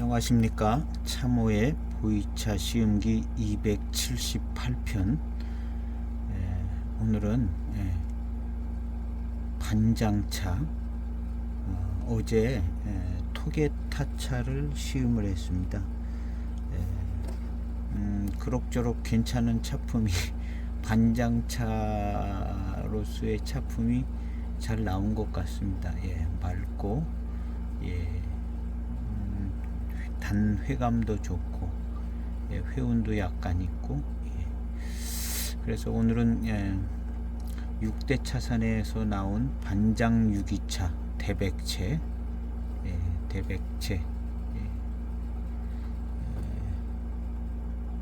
안녕하십니까. 참호의 보이차 시음기 278편. 오늘은 반장차, 어제 토게타차를 시음을 했습니다. 그럭저럭 괜찮은 차품이 반장차로서의 차품이 잘 나온 것 같습니다. 맑고 단 회감도 좋고 회운도 약간 있고, 그래서 오늘은 6대 차산에서 나온 반장 유기차 대백채, 대백채.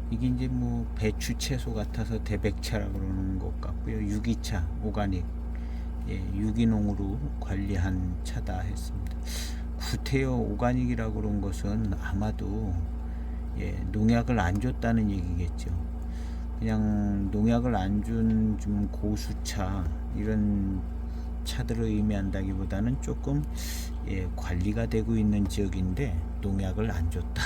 이게 이제 뭐 배추 채소 같아서 대백차라고 그러는 것 같고요. 유기차 오가닉, 유기농으로 관리한 차다 했습니다. 구태여 오가닉이라고 그런 것은 아마도 농약을 안 줬다는 얘기겠죠. 그냥 농약을 안 준 좀 고수차 이런 차들을 의미한다기보다는 조금 관리가 되고 있는 지역인데 농약을 안 줬다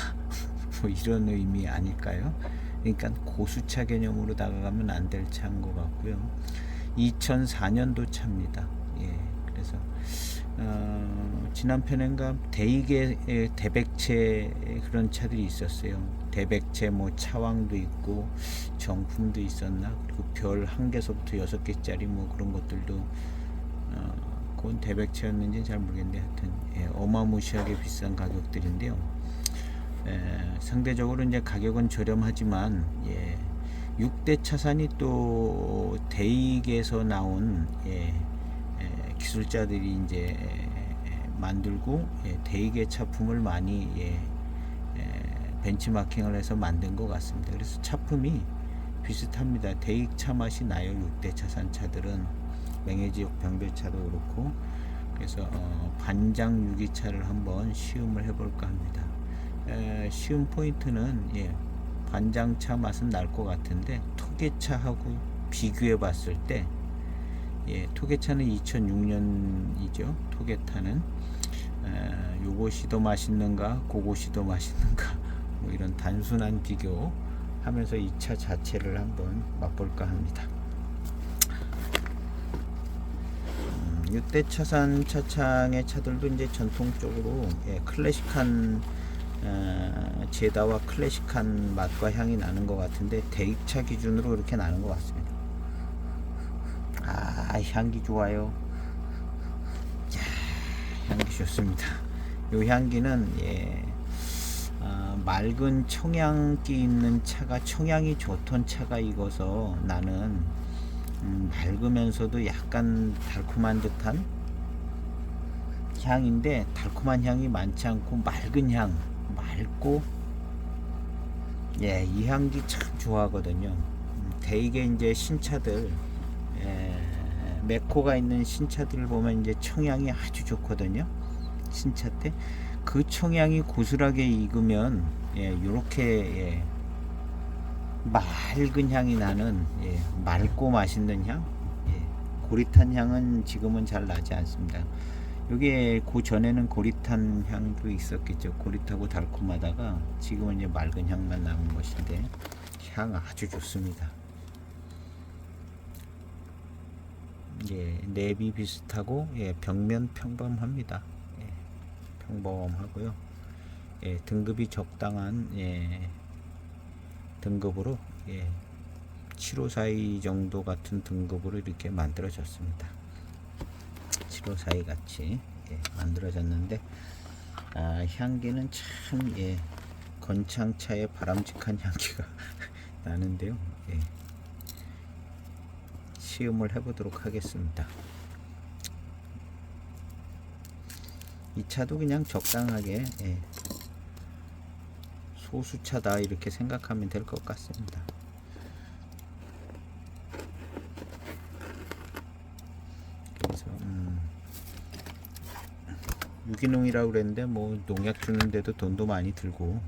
뭐 이런 의미 아닐까요? 그러니까 고수차 개념으로 다가가면 안 될 차인 것 같고요. 2004년도 차입니다. 그래서 지난 편인가 대익의 대백채 그런 차들이 있었어요. 대백채 뭐 차왕도 있고 정품도 있었나, 그리고 별 1개서부터 6개짜리 뭐 그런 것들도 그건 대백채였는지 잘 모르겠는데 하여튼 어마무시하게 비싼 가격들인데요. 상대적으로 이제 가격은 저렴하지만 6대 차산이 또 대익에서 나온 기술자들이 이제 만들고 대익의 차품을 많이 벤치마킹을 해서 만든 것 같습니다. 그래서 차품이 비슷합니다. 대익 차 맛이 나요. 6대 차산 차들은 맹해지역 병배차도 그렇고. 그래서 반장 유기차를 한번 시음을 해볼까 합니다. 시음 포인트는 반장차 맛은 날 것 같은데 토게차하고 비교해 봤을 때 토게차는 2006년이죠. 토게타는 요것이 더 맛있는가 그것이 더 맛있는가 뭐 이런 단순한 비교 하면서 이 차 자체를 한번 맛볼까 합니다. 6대 차산 차창의 차들도 이제 전통적으로 클래식한 제다와 클래식한 맛과 향이 나는 것 같은데 대익차 기준으로 이렇게 나는 것 같습니다. 향기 좋아요. 향기 좋습니다. 이 향기는 맑은 청양기 있는 차가, 청양이 좋던 차가 익어서 나는 맑으면서도 약간 달콤한 듯한 향인데, 달콤한 향이 많지 않고 맑은 향, 맑고 이 향기 참 좋아하거든요. 대개 이제 신차들, 메코가 있는 신차들을 보면 이제 청향이 아주 좋거든요. 신차 때 그 청향이 고슬하게 익으면 요렇게 맑은 향이 나는 맑고 맛있는 향, 고릿한 향은 지금은 잘 나지 않습니다. 여기에 그 전에는 고릿한 향도 있었겠죠. 고릿하고 달콤하다가 지금은 이제 맑은 향만 남은 것인데 향 아주 좋습니다. 랩이 비슷하고 벽면 평범합니다. 평범하고요. 등급이 적당한 등급으로 752 정도 같은 등급으로 이렇게 만들어졌습니다. 752 같이 만들어졌는데 향기는 참 건창차의 바람직한 향기가 나는데요. 시음을 해보도록 하겠습니다. 이 차도 그냥 적당하게 소수차다 이렇게 생각하면 될 것 같습니다. 그래서 유기농이라고 그랬는데 뭐 농약 주는데도 돈도 많이 들고,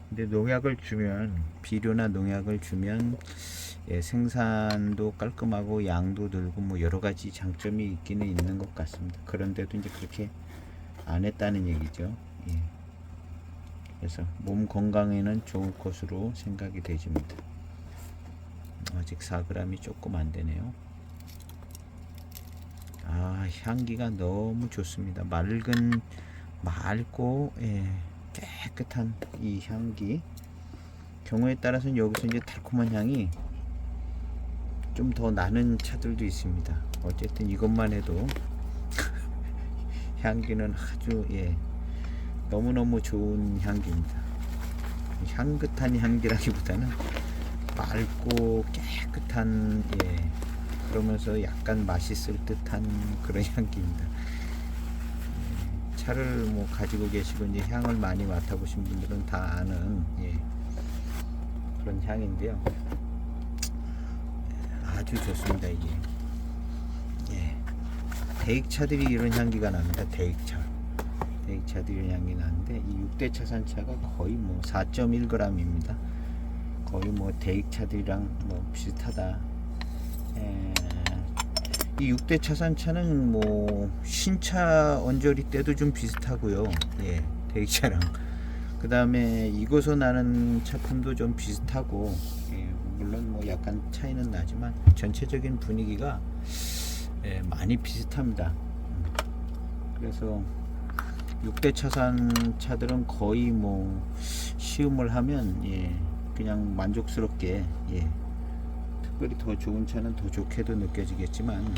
근데 농약을 주면, 비료나 농약을 주면 생산도 깔끔하고 양도 늘고 뭐 여러 가지 장점이 있기는 있는 것 같습니다. 그런데도 이제 그렇게 안 했다는 얘기죠. 그래서 몸 건강에는 좋을 것으로 생각이 되집니다. 아직 4g이 조금 안 되네요. 아, 향기가 너무 좋습니다. 맑고 깨끗한 이 향기. 경우에 따라서는 여기서 이제 달콤한 향이 좀 더 나는 차들도 있습니다. 어쨌든 이것만 해도 향기는 아주 너무너무 좋은 향기입니다. 향긋한 향기라기보다는 맑고 깨끗한 그러면서 약간 맛있을 듯한 그런 향기입니다. 차를 뭐 가지고 계시고 이제 향을 많이 맡아보신 분들은 다 아는 그런 향인데요. 아주 좋습니다. 이게 대익차들이 이런 향기가 납니다. 대익차들이 이런 향기 나는데 이 6대 차산차가 거의 뭐 4.1g입니다. 거의 뭐 대익차들이랑 뭐 비슷하다. 이 6대 차산차는 뭐 신차 언저리 때도 좀 비슷하고요. 대익차랑 그 다음에 이곳서 나는 차품도 좀 비슷하고 물론 뭐 약간 차이는 나지만 전체적인 분위기가 많이 비슷합니다. 그래서 6대 차산 차들은 거의 뭐 시음을 하면 그냥 만족스럽게 특별히 더 좋은 차는 더 좋게도 느껴지겠지만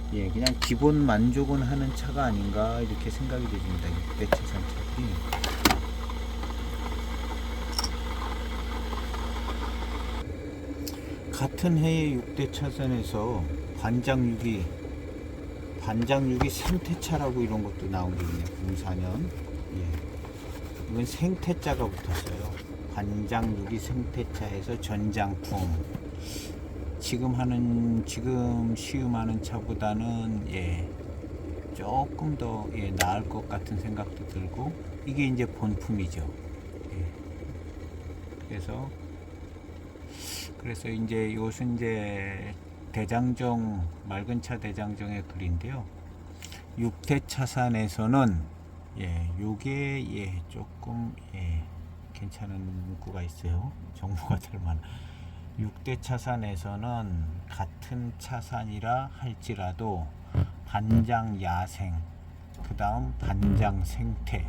그냥 기본 만족은 하는 차가 아닌가 이렇게 생각이 됩니다. 6대 차산 차들이 같은 해에 6대 차선에서 반장 6이 생태차라고 이런 것도 나온 게 있네요. 04년. 이건 생태자가 붙었어요. 반장 6이 생태차에서 전장풍. 지금 시음하는 차보다는 조금 더 나을 것 같은 생각도 들고 이게 이제 본품이죠. 그래서 이제 이것은 이제 대장정 맑은 차 대장정의 글인데요. 6대 차산에서는 요게 조금 괜찮은 문구가 있어요. 정보가 될 만한 6대 차산에서는 같은 차산이라 할지라도 반장 야생, 그 다음 반장 생태,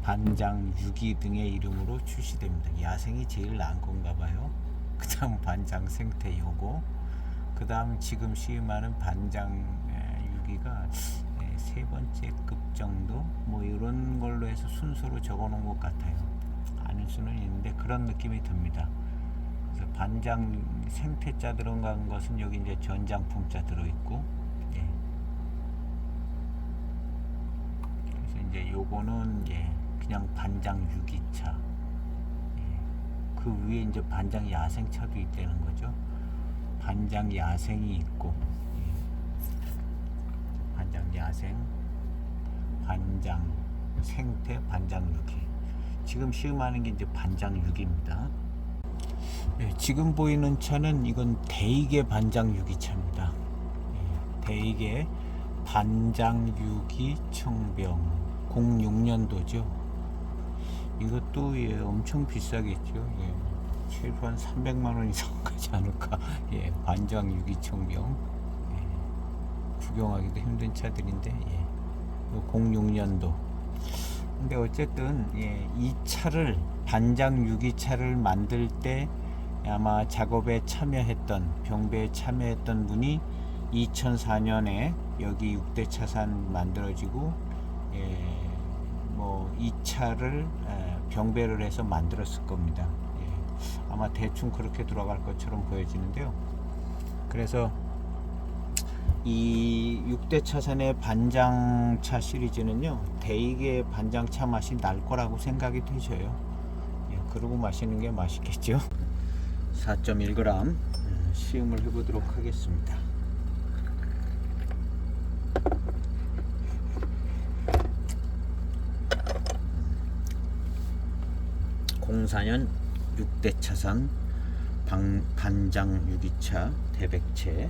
반장 유기 등의 이름으로 출시됩니다. 야생이 제일 나은 건가 봐요. 그 다음 반장 생태 요거, 그 다음 지금 시음하는 반장 유기가 세 번째 급 정도 뭐 이런 걸로 해서 순서로 적어 놓은 것 같아요. 아닐 수는 있는데 그런 느낌이 듭니다. 그래서 반장 생태자 들어간 것은 여기 이제 전장품자 들어있고 그래서 이제 요거는 그냥 반장 유기차, 그 위에 이제 반장 야생차도 있다는 거죠. 반장 야생이 있고 반장 야생, 반장 생태, 반장 유기. 지금 시음하는 게 이제 반장 유기입니다. 지금 보이는 차는 이건 대익의 반장 유기차입니다. 대익의 반장 유기 청병 06년도죠. 이것도 엄청 비싸겠죠. 최소한 300만원 이상 가지 않을까. 반장 유기청병 구경하기도 힘든 차들인데 06년도. 근데 어쨌든 이 차를 반장 유기차를 만들 때 아마 작업에 참여했던 병배에 참여했던 분이 2004년에 여기 6대 차산 만들어지고 뭐 이 차를 병배를 해서 만들었을 겁니다. 아마 대충 그렇게 돌아갈 것처럼 보여지는데요. 그래서 이 6대 차선의 반장차 시리즈는요, 대익의 반장차 맛이 날 거라고 생각이 되셔요. 그러고 마시는 게 맛있겠죠. 4.1g 시음을 해보도록 하겠습니다. 공사년 6대 차산 반장 유기차 대백채.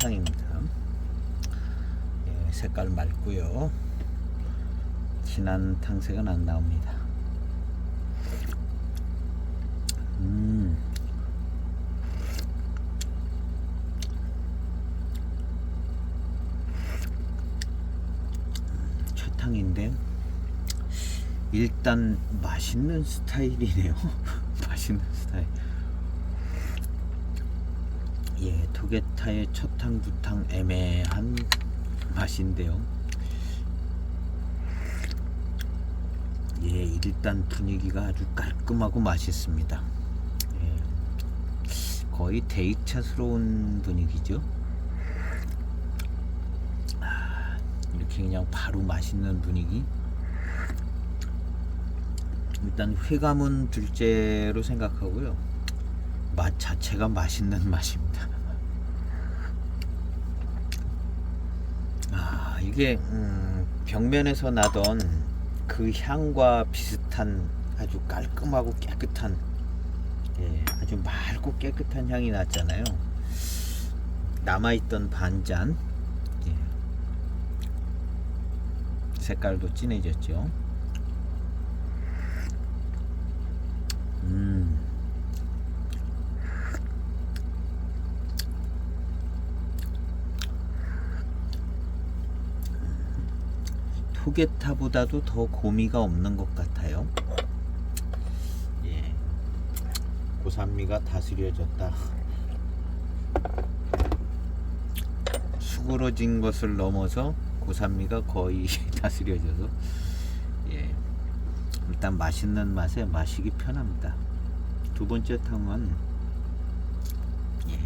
차탕입니다. 예, 색깔 맑고요. 진한 탕색은 안 나옵니다. 차탕인데 일단 맛있는 스타일이네요. 맛있는 스타일. 예, 토게타의 첫탕 두탕 애매한 맛인데요. 예, 일단 분위기가 아주 깔끔하고 맛있습니다. 예, 거의 데이차스러운 분위기죠. 이렇게 그냥 바로 맛있는 분위기. 일단 회감은 둘째로 생각하고요. 맛 자체가 맛있는 맛입니다. 이게 벽면에서 나던 그 향과 비슷한 아주 깔끔하고 깨끗한, 예, 아주 맑고 깨끗한 향이 났잖아요. 남아있던 반잔, 예, 색깔도 진해졌죠. 토게타보다도 더 고미가 없는 것 같아요. 예, 고산미가 다스려졌다. 수그러진 것을 넘어서 고산미가 거의 다스려져서, 예, 일단 맛있는 맛에 마시기 편합니다. 두 번째 탕은, 예,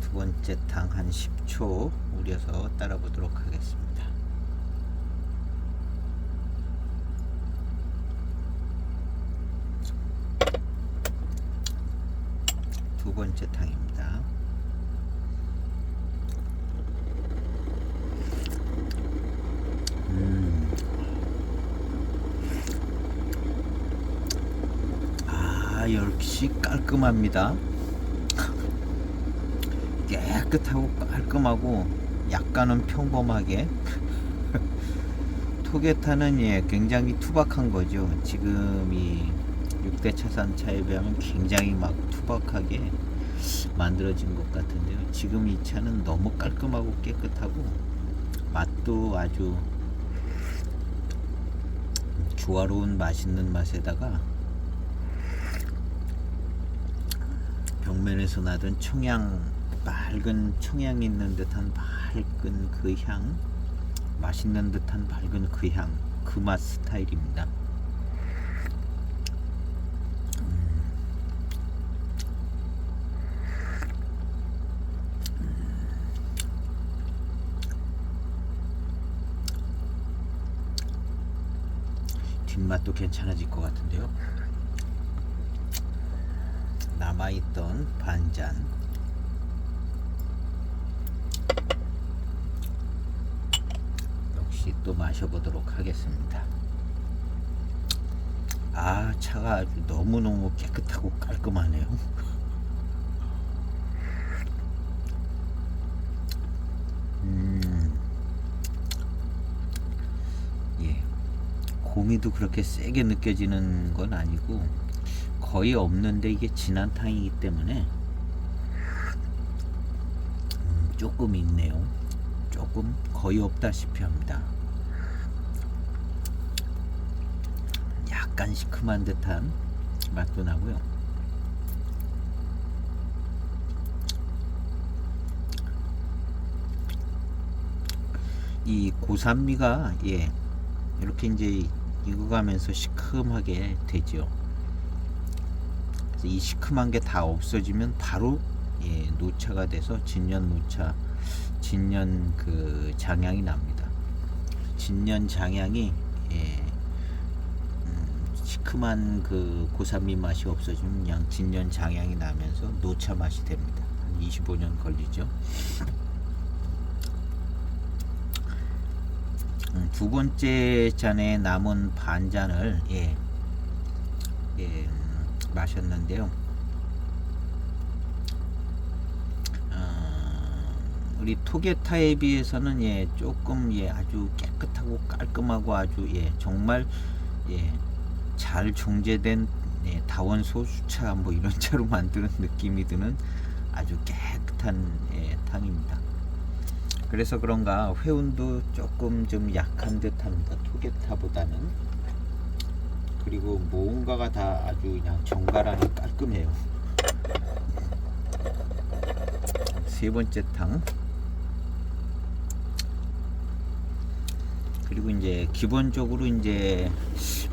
두 번째 탕 한 10초 우려서 따라 보도록 하겠습니다. 두 번째 탕입니다. 역시 깔끔합니다. 깨끗하고 깔끔하고 약간은 평범하게. 토게타는, 예, 굉장히 투박한 거죠. 지금 이 6대 차산차에 비하면 굉장히 막 투박하게 만들어진 것 같은데요. 지금 이 차는 너무 깔끔하고 깨끗하고 맛도 아주 조화로운 맛있는 맛에다가 벽면에서 나던 청양, 맑은 청양 있는 듯한 맑은 그 향, 맛있는 듯한 맑은 그 향, 그 맛 스타일입니다. 뒷맛도 괜찮아질 것 같은데요. 남아있던 반잔, 역시 또 마셔보도록 하겠습니다. 차가 아주 너무너무 깨끗하고 깔끔하네요. 예, 고미도 그렇게 세게 느껴지는 건 아니고 거의 없는데, 이게 진한 탕이기 때문에 조금 있네요. 조금, 거의 없다시피 합니다. 약간 시큼한 듯한 맛도 나고요. 이 고산미가, 예, 이렇게 이제 익어가면서 시큼하게 되죠. 이 시큼한 게 다 없어지면 바로, 예, 노차가 돼서 진년 노차, 진년 그 장향이 납니다. 진년 장향이, 예, 시큼한 그 고산미 맛이 없어지면 그냥 진년 장향이 나면서 노차 맛이 됩니다. 한 25년 걸리죠. 두 번째 잔에 남은 반잔을, 예, 마셨는데요. 우리 토게타에 비해서는 조금 아주 깨끗하고 깔끔하고 아주 정말 잘 정제된 다원 소주차 뭐 이런 차로 만드는 느낌이 드는 아주 깨끗한 탕입니다. 그래서 그런가 회운도 조금 좀 약한 듯합니다. 토게타보다는. 그리고 뭔가가 다 아주 그냥 정갈하니 깔끔해요. 세 번째 탕. 그리고 이제 기본적으로 이제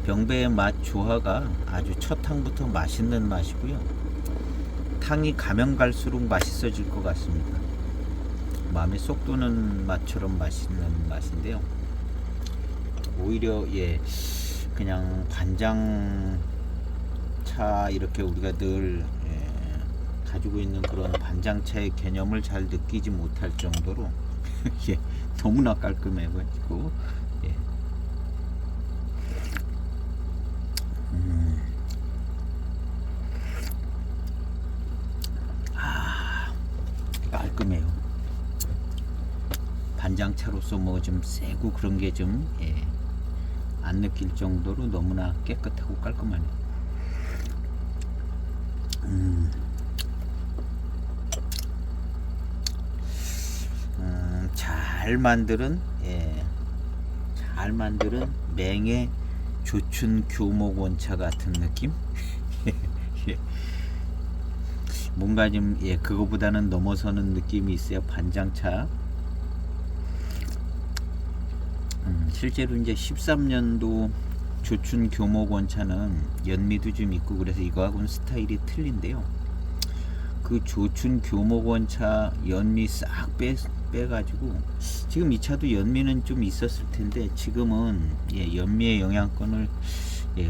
병배의 맛 조화가 아주 첫 탕부터 맛있는 맛이고요. 탕이 가면 갈수록 맛있어질 것 같습니다. 마음에 쏙 드는 맛처럼 맛있는 맛인데요. 오히려 그냥 반장차 이렇게 우리가 늘 가지고 있는 그런 반장차의 개념을 잘 느끼지 못할 정도로 너무나 깔끔해가지고 깔끔해요. 반장차로서 뭐 좀 세고 그런 게 좀 안 느낄 정도로 너무나 깨끗하고 깔끔하네요. 잘 만드는 맹의 조춘 교목원차 같은 느낌? 뭔가 좀 그거보다는 넘어서는 느낌이 있어요. 반장차. 실제로 이제 13년도 조춘 교목원차는 연미도 좀 있고 그래서 이거하고는 스타일이 틀린데요. 그 조춘 교목원차 연미 싹 빼가지고 지금 이 차도 연미는 좀 있었을 텐데 지금은 연미의 영향권을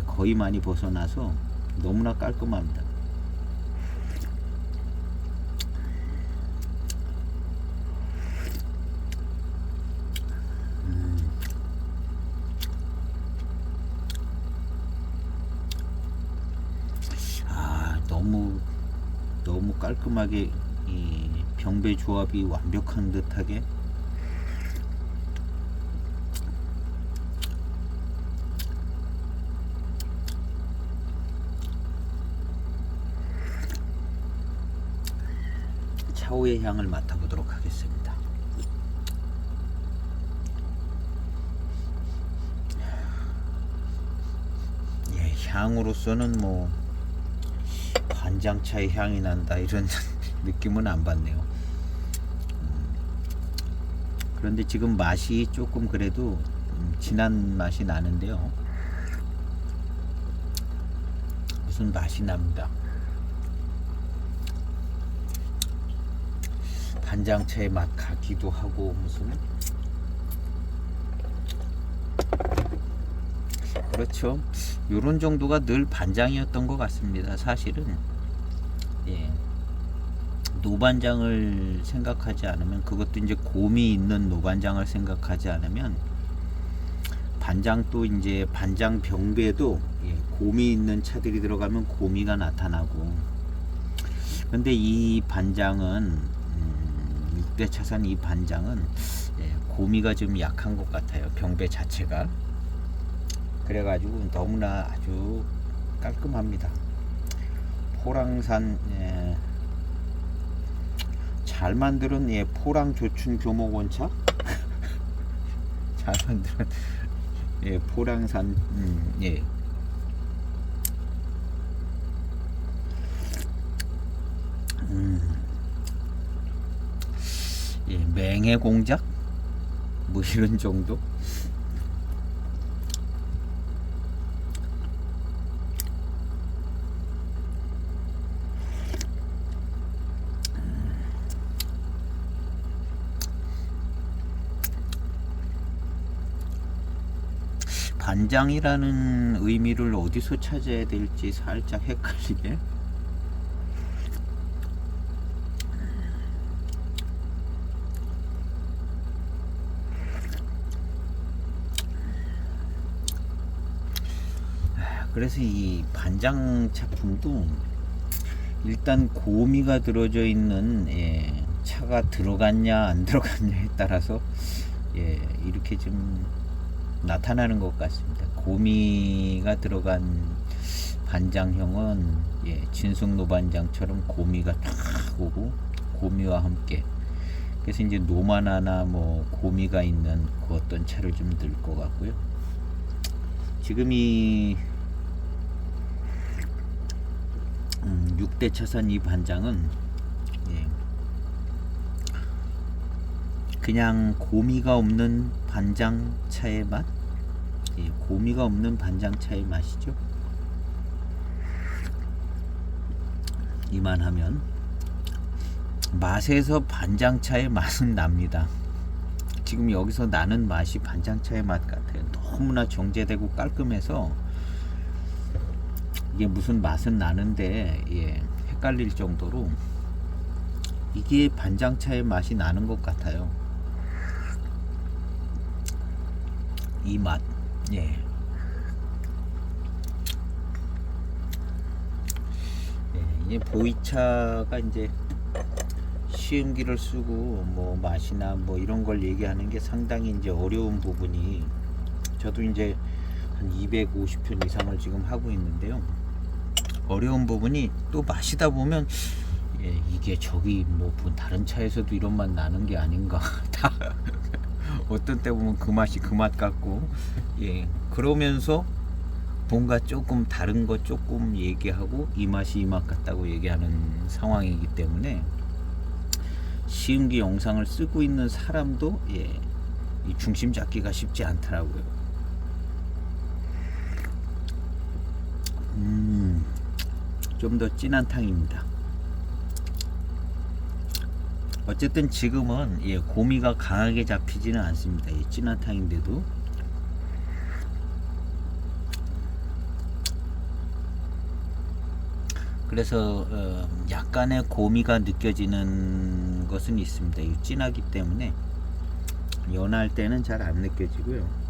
거의 많이 벗어나서 너무나 깔끔합니다. 너무 깔끔하게 이 병배 조합이 완벽한 듯하게 차후의 향을 맡아보도록 하겠습니다. 향으로서는 뭐 반장차의 향이 난다 이런 느낌은 안 받네요. 그런데 지금 맛이 조금 그래도 진한 맛이 나는데요. 무슨 맛이 납니다. 반장차의 맛 같기도 하고 무슨 그렇죠. 요런 정도가 늘 반장이었던 것 같습니다. 사실은 노반장을 생각하지 않으면 그것도 이제 곰이 있는 노반장을 생각하지 않으면 반장도 이제 반장 병배도 곰이 있는 차들이 들어가면 곰이가 나타나고 근데 이 반장은 6대 차산 이 반장은 곰이가 좀 약한 것 같아요. 병배 자체가 그래가지고 너무나 아주 깔끔합니다. 포랑산 잘 만드는 포랑 조춘 교목원차 잘 만드는 포랑산 맹해 공작 뭐 이런 정도. 반장이라는 의미를 어디서 찾아야 될지 살짝 헷갈리게. 그래서 이 반장 작품도 일단 고미가 들어져 있는 차가 들어갔냐 안 들어갔냐에 따라서 이렇게 좀 나타나는 것 같습니다. 고미가 들어간 반장형은 진숙 노반장처럼 고미가 탁 오고 고미와 함께, 그래서 이제 노만화나 뭐 고미가 있는 그 어떤 차를 좀 넣을 것 같고요. 지금 이 6대 차선 이 반장은 그냥 고미가 없는 반장차의 맛, 고미가 없는 반장차의 맛이죠. 이만하면 맛에서 반장차의 맛은 납니다. 지금 여기서 나는 맛이 반장차의 맛 같아요. 너무나 정제되고 깔끔해서 이게 무슨 맛은 나는데 헷갈릴 정도로 이게 반장차의 맛이 나는 것 같아요. 이 맛. 이제 보이차가 이제 시음기를 쓰고 뭐 맛이나 뭐 이런 걸 얘기하는 게 상당히 이제 어려운 부분이, 저도 이제 한 250편 이상을 지금 하고 있는데요. 어려운 부분이 또 마시다 보면 이게 저기 뭐 다른 차에서도 이런 맛 나는 게 아닌가 다 어떤 때 보면 그 맛이 그 맛 같고 그러면서 뭔가 조금 다른 거 조금 얘기하고 이 맛이 이 맛 같다고 얘기하는 상황이기 때문에 시음기 영상을 쓰고 있는 사람도 이 중심 잡기가 쉽지 않더라고요. 좀 더 진한 탕입니다. 어쨌든 지금은 고미가 강하게 잡히지는 않습니다. 진한 탕인데도 그래서 약간의 고미가 느껴지는 것은 있습니다. 진하기 때문에 연할 때는 잘 안 느껴지고요.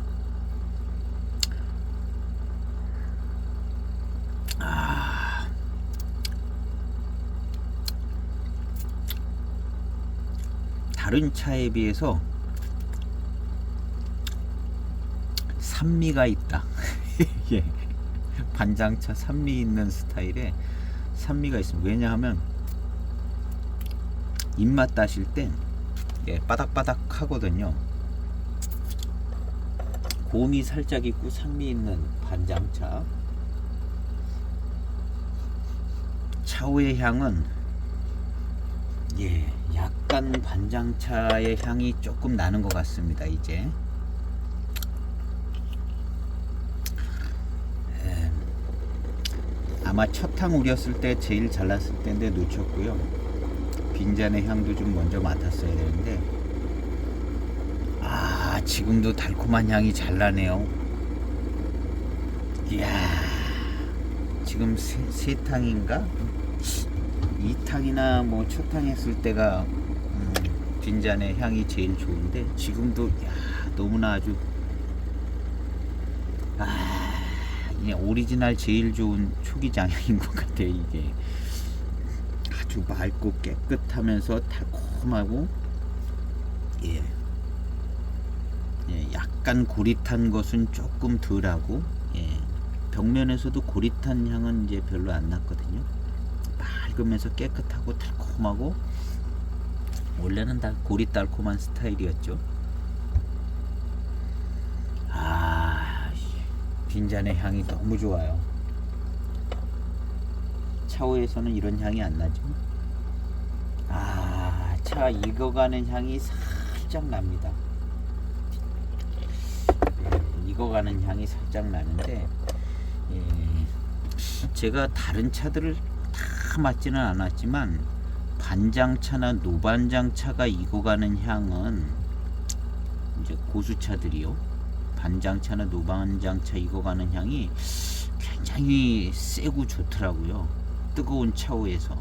다른 차에 비해서 산미가 있다. 반장차 산미 있는 스타일에 산미가 있습니다. 왜냐하면 입맛 따실 때 바닥바닥 하거든요. 곰이 살짝 있고 산미 있는 반장차. 차후의 향은 약간 반장차의 향이 조금 나는 것 같습니다. 이제 아마 첫 탕 우렸을 때 제일 잘 났을 때인데 놓쳤고요. 빈잔의 향도 좀 먼저 맡았어야 되는데 지금도 달콤한 향이 잘 나네요. 이야, 지금 세 탕인가? 2탕이나 뭐 첫 탕 했을 때가 빈잔의 향이 제일 좋은데 지금도 너무나 아주 그냥 오리지널 제일 좋은 초기장향인 것 같아요. 이게 아주 맑고 깨끗하면서 달콤하고 약간 고릿한 것은 조금 덜하고 벽면에서도 고릿한 향은 이제 별로 안 났거든요. 맑으면서 깨끗하고 달콤하고, 원래는 다 고릿달콤한 스타일이었죠. 빈잔의 향이 너무 좋아요. 차후에서는 이런 향이 안 나죠. 차 익어가는 향이 살짝 납니다. 익어가는 향이 살짝 나는데 제가 다른 차들을 다 맞지는 않았지만 반장차나 노반장차가 익어가는 향은 이제 고수차들이요. 반장차나 노반장차 익어가는 향이 굉장히 세고 좋더라고요. 뜨거운 차후에서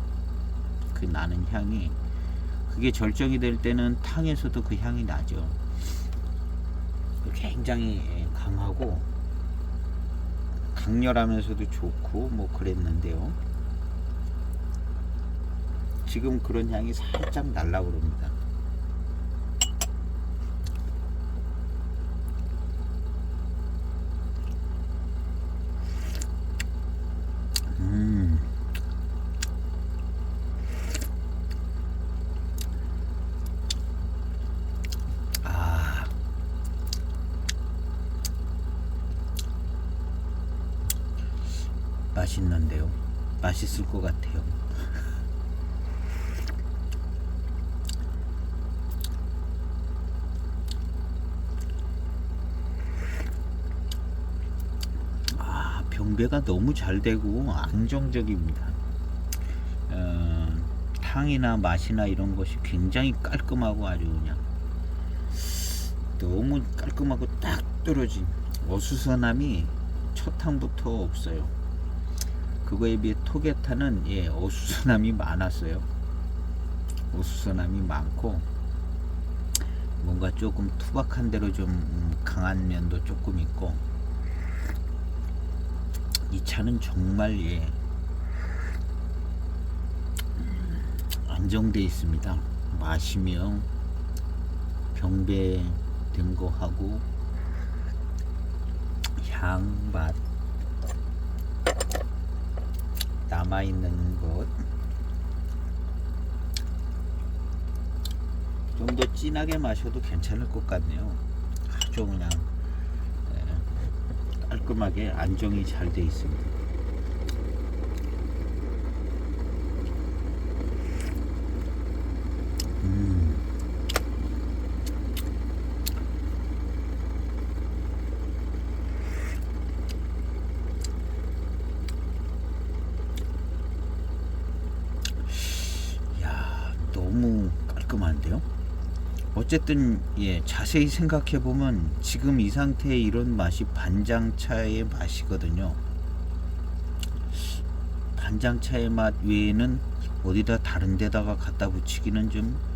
그 나는 향이, 그게 절정이 될 때는 탕에서도 그 향이 나죠. 굉장히 강하고 강렬하면서도 좋고 뭐 그랬는데요. 지금 그런 향이 살짝 날라 그럽니다. 아, 맛있는데요. 맛있을 것 같아요. 병배가 너무 잘 되고 안정적입니다. 향이나 맛이나 이런 것이 굉장히 깔끔하고 아주 그냥 너무 깔끔하고 딱 떨어진 어수선함이 첫 향부터 없어요. 그거에 비해 토게타는 어수선함이 많았어요. 어수선함이 많고 뭔가 조금 투박한 대로 좀 강한 면도 조금 있고, 이 차는 정말 안정돼 있습니다. 마시며 병배된 거 하고 향, 맛 남아있는 것 좀 더 진하게 마셔도 괜찮을 것 같네요. 아주 그냥 깔끔하게 안정이 잘 돼 있습니다. 야, 너무 깔끔한데요? 어쨌든 자세히 생각해 보면 지금 이 상태의 이런 맛이 반장차의 맛이거든요. 반장차의 맛 외에는 어디다 다른 데다가 갖다 붙이기는 좀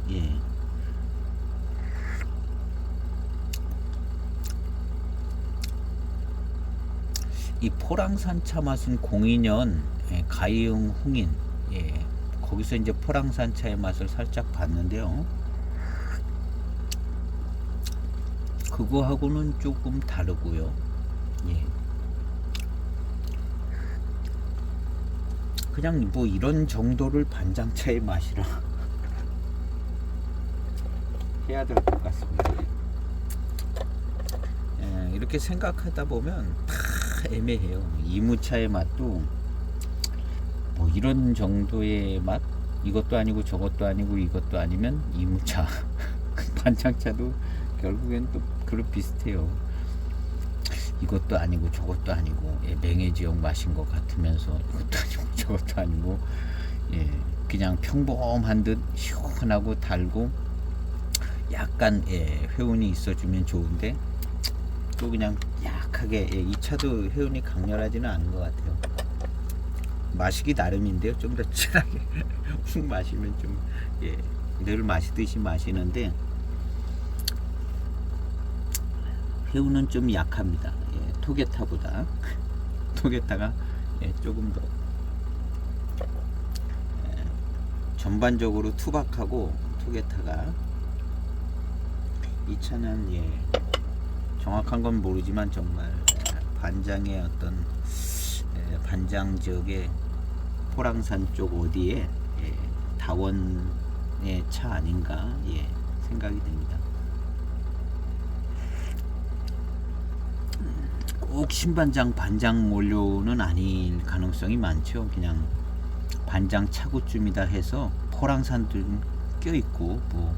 이 포랑산차 맛은 02년 가이응 홍인 거기서 이제 포랑산차의 맛을 살짝 봤는데요. 그거하고는 조금 다르고요. 그냥 뭐 이런 정도를 반장차의 맛이라 해야 될 것 같습니다. 이렇게 생각하다 보면 다 애매해요. 이무차의 맛도 뭐 이런 정도의 맛, 이것도 아니고 저것도 아니고 이것도 아니면 이무차. 반장차도 결국엔 또 그렇 비슷해요. 이것도 아니고 저것도 아니고 맹해지역 맛인 것 같으면서 이것도 아니고 저것도 아니고 그냥 평범한 듯 시원하고 달고 약간 회운이 있어주면 좋은데 또 그냥 약하게 이 차도 회운이 강렬하지는 않은 것 같아요. 마시기 나름인데요. 좀 더 진하게 훅 마시면 좀 늘 마시듯이 마시는데 회운은 좀 약합니다. 토게타보다 토게타가 조금 더 전반적으로 투박하고 토게타가 이 차는 정확한 건 모르지만 정말 반장의 어떤 반장 지역의 포랑산 쪽 어디에 다원의 차 아닌가 생각이 됩니다. 꼭 신반장 반장 원료는 아닐 가능성이 많죠. 그냥 반장 차고쯤이다 해서 포랑산도 껴있고 뭐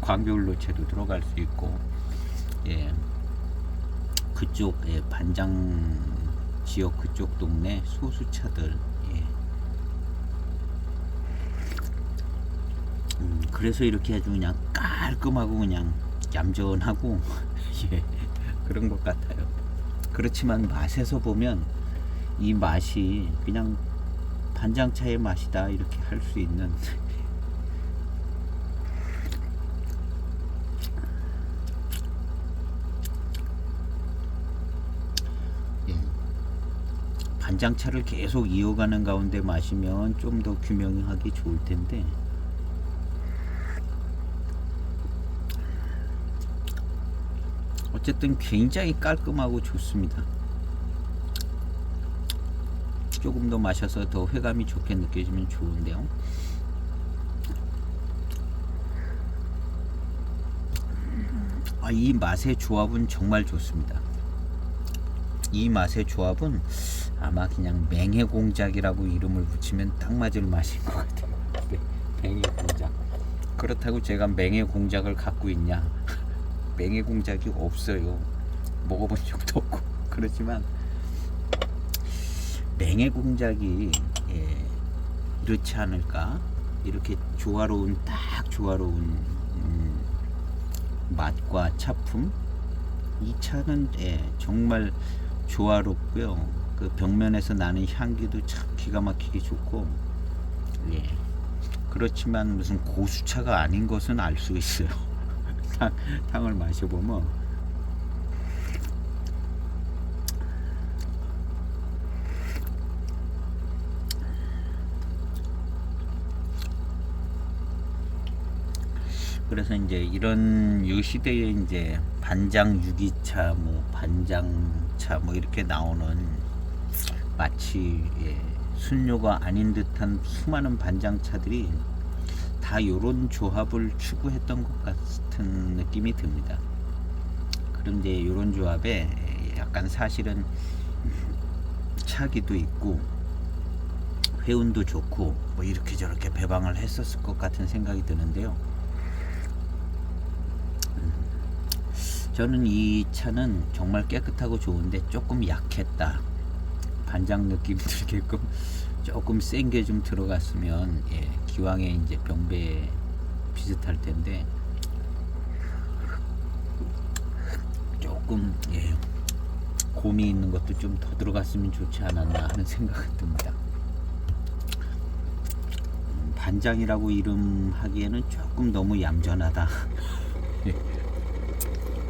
광교울로체도 들어갈 수 있고 그쪽 반장 지역 그쪽 동네 소수차들 그래서 이렇게 아주 그냥 깔끔하고 그냥 얌전하고 그런 것 같아요. 그렇지만 맛에서 보면 이 맛이 그냥 반장차의 맛이다 이렇게 할 수 있는 반장차를 계속 이어가는 가운데 마시면 좀 더 규명하기 좋을 텐데, 어쨌든 굉장히 깔끔하고 좋습니다. 조금 더 마셔서 더 회감이 좋게 느껴지면 좋은데요. 이 맛의 조합은 정말 좋습니다. 이 맛의 조합은 아마 그냥 맹해공작이라고 이름을 붙이면 딱 맞을 맛인 것 같아요. 네, 맹해공작. 그렇다고 제가 맹해공작을 갖고 있냐? 맹해공작이 없어요. 먹어본 적도 없고. 그렇지만 맹해공작이 이렇지 않을까? 이렇게 딱 조화로운 맛과 차품. 이 차는 정말 조화롭고요. 그 벽면에서 나는 향기도 참 기가 막히게 좋고, 그렇지만 무슨 고수차가 아닌 것은 알 수 있어요. 탕을 마셔보면 그래서 이제 이런 이 시대에 이제 반장 유기차, 뭐 반장차 뭐 이렇게 나오는 마치 순료가 아닌 듯한 수많은 반장차들이 다 요런 조합을 추구했던 것 같은 느낌이 듭니다. 그런데 요런 조합에 약간 사실은 차기도 있고 회운도 좋고 뭐 이렇게 저렇게 배방을 했었을 것 같은 생각이 드는데요. 저는 이 차는 정말 깨끗하고 좋은데 조금 약했다. 반장 느낌 들게끔 조금 센 게 좀 들어갔으면 기왕에 이제 병배 비슷할 텐데 조금 곰이 있는 것도 좀 더 들어갔으면 좋지 않았나 하는 생각이 듭니다. 반장이라고 이름하기에는 조금 너무 얌전하다.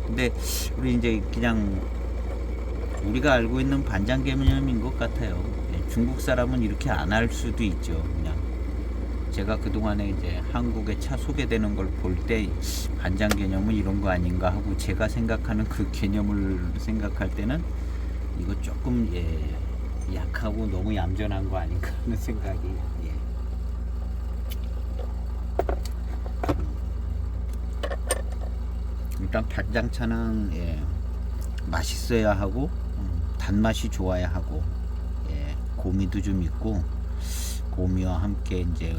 근데 우리 이제 그냥 우리가 알고 있는 반장 개념인 것 같아요. 중국 사람은 이렇게 안 할 수도 있죠. 그냥 제가 그동안에 이제 한국의 차 소개되는 걸 볼 때 반장 개념은 이런 거 아닌가 하고 제가 생각하는 그 개념을 생각할 때는 이거 조금 약하고 너무 얌전한 거 아닌가 하는 생각이 일단 반장차는 맛있어야 하고 단맛이 좋아야 하고 고미도 좀 있고 고미와 함께 이제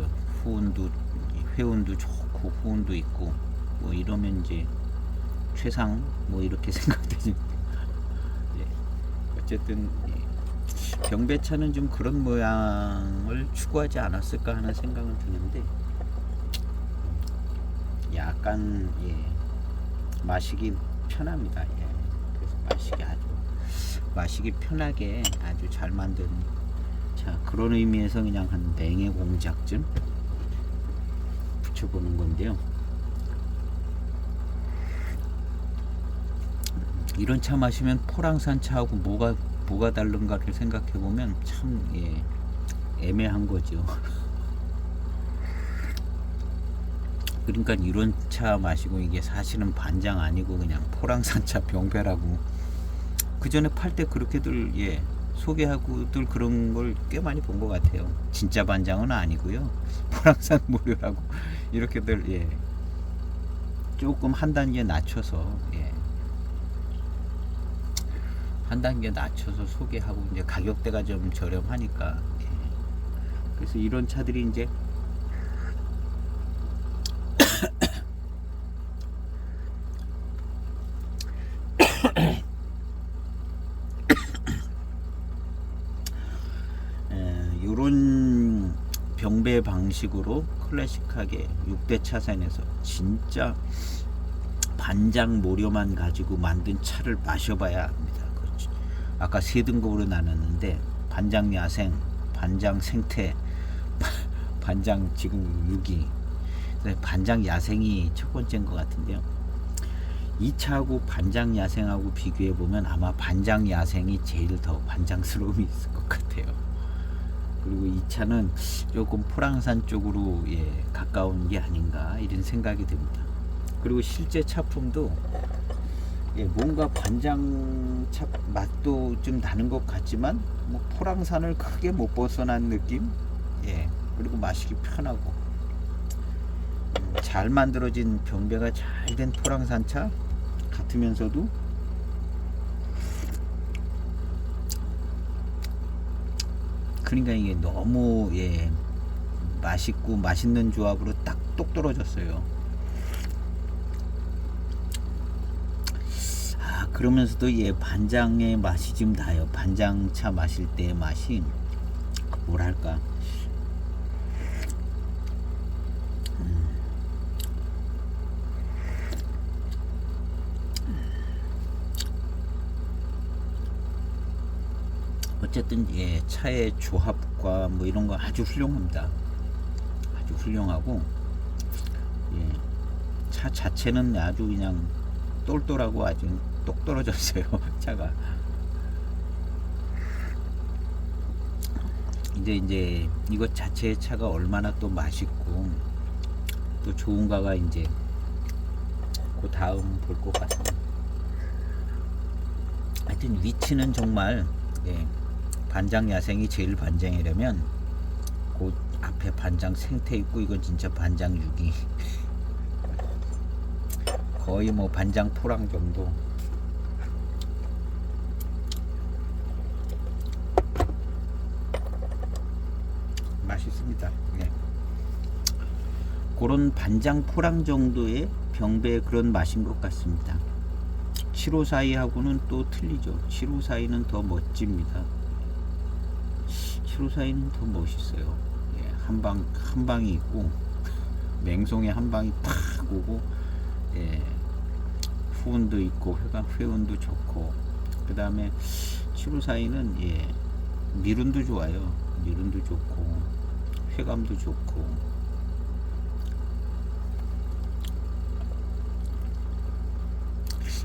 회운도 좋고 후운도 있고 뭐 이러면 이제 최상 뭐 이렇게 생각되지. 어쨌든 병배차는 좀 그런 모양을 추구하지 않았을까 하는 생각은 드는데 약간 마시기 편합니다. 그래서 마시기 편하게 아주 잘 만든 자, 그런 의미에서 그냥 한 맹해공작쯤 붙여보는 건데요. 이런 차 마시면 포랑산 차하고 뭐가 다른가를 생각해 보면 참 애매한 거죠. 그러니까 이런 차 마시고 이게 사실은 반장 아니고 그냥 포랑산차 병배라고 그 전에 팔 때 그렇게들 소개하고들 그런 걸 꽤 많이 본 것 같아요. 진짜 반장은 아니고요. 포랑산 무료라고 이렇게들 조금 한 단계 낮춰서 한 단계 낮춰서 소개하고 이제 가격대가 좀 저렴하니까 그래서 이런 차들이 이제 요런 병배 방식으로 클래식하게 6대 차선에서 진짜 반장 모료만 가지고 만든 차를 마셔봐야 합니다. 그렇죠. 아까 세 등급으로 나눴는데 반장 야생, 반장 생태, 반장 지금 유기. 반장 야생이 첫 번째인 것 같은데요. 이 차하고 반장 야생하고 비교해 보면 아마 반장 야생이 제일 더 반장스러움이 있을 것 같아요. 같아요. 그리고 이 차는 조금 포랑산 쪽으로 가까운 게 아닌가 이런 생각이 듭니다. 그리고 실제 차품도 뭔가 반장차 맛도 좀 나는 것 같지만 뭐 포랑산을 크게 못 벗어난 느낌. 그리고 마시기 편하고 잘 만들어진 병배가 잘 된 포랑산 차 같으면서도 그러니까 이게 너무 맛있고 맛있는 조합으로 딱 똑 떨어졌어요. 그러면서도 반장의 맛이 좀 나요. 반장차 마실 때의 맛이 뭐랄까 어쨌든 차의 조합과 뭐 이런 거 아주 훌륭합니다. 아주 훌륭하고 차 자체는 아주 그냥 똘똘하고 아주 똑 떨어졌어요. 차가 이제 이것 자체의 차가 얼마나 또 맛있고 또 좋은가가 이제 그 다음 볼 것 같습니다. 하여튼 위치는 정말 반장 야생이 제일 반장이라면 그 앞에 반장 생태 있고 이건 진짜 반장 6이 거의 뭐 반장 포랑 정도. 맛있습니다. 그런 반장 포랑 정도의 병배의 그런 맛인 것 같습니다. 754하고는 또 틀리죠. 754는 더 멋집니다. 754는 더 멋있어요. 한 방이 있고 맹송에 한 방이 팍 오고 후운도 있고 회운도 좋고 그 다음에 754는 미룬도 좋아요. 미룬도 좋고 회감도 좋고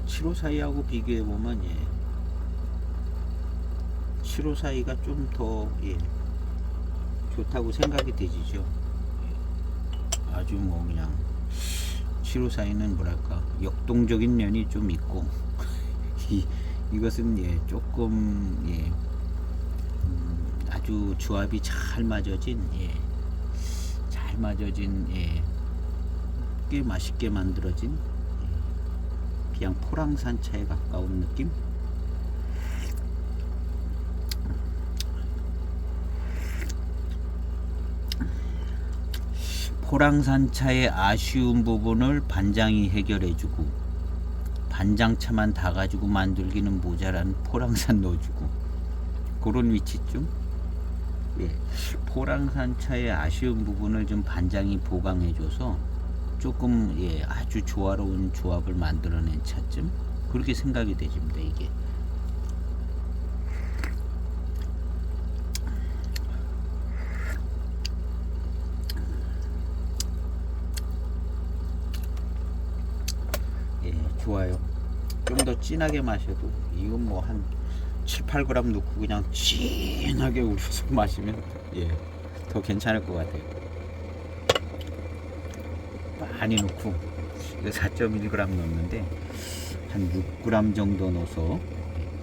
754하고 비교해보면 754가 좀 더 좋다고 생각이 되지죠. 아주 뭐 그냥 754는 뭐랄까 역동적인 면이 좀 있고 이것은 조금 아주 조합이 잘 맞아진 꽤 맛있게 만들어진 그냥 포랑산 차에 가까운 느낌. 포랑산 차의 아쉬운 부분을 반장이 해결해주고 반장차만 다 가지고 만들기는 모자란 포랑산 넣어주고 그런 위치쯤. 포랑산 차의 아쉬운 부분을 좀 반장이 보강해줘서 조금 아주 조화로운 조합을 만들어낸 차쯤 그렇게 생각이 되집니다. 이게 좋아요. 좀 더 진하게 마셔도 이건 뭐 한 7, 8g 넣고 그냥 진하게 우려서 마시면 더 괜찮을 것 같아요. 많이 넣고 4.1g 넣었는데 한 6g 정도 넣어서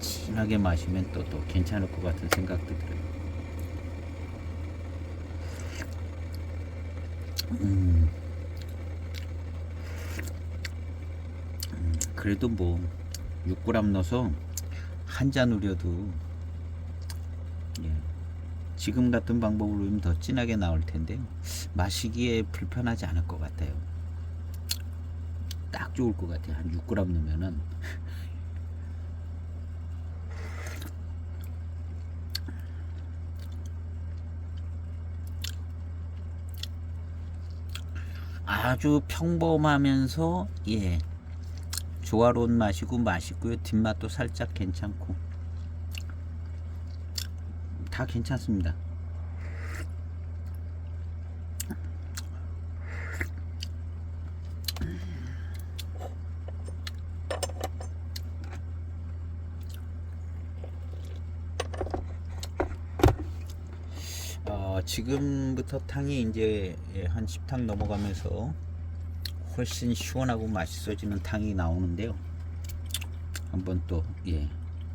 진하게 마시면 또 괜찮을 것 같은 생각도 들어요. 그래도 뭐 6g 넣어서 한 잔 우려도 지금 같은 방법으로 하면 더 진하게 나올 텐데 마시기에 불편하지 않을 것 같아요. 딱 좋을 것 같아요. 한 6g 넣으면은 아주 평범하면서 조화로운 맛이고 맛있고요. 뒷맛도 살짝 괜찮고 다 괜찮습니다. 지금부터 탕이 이제 한 10탕 넘어가면서 훨씬 시원하고 맛있어지는 탕이 나오는데요. 한번 또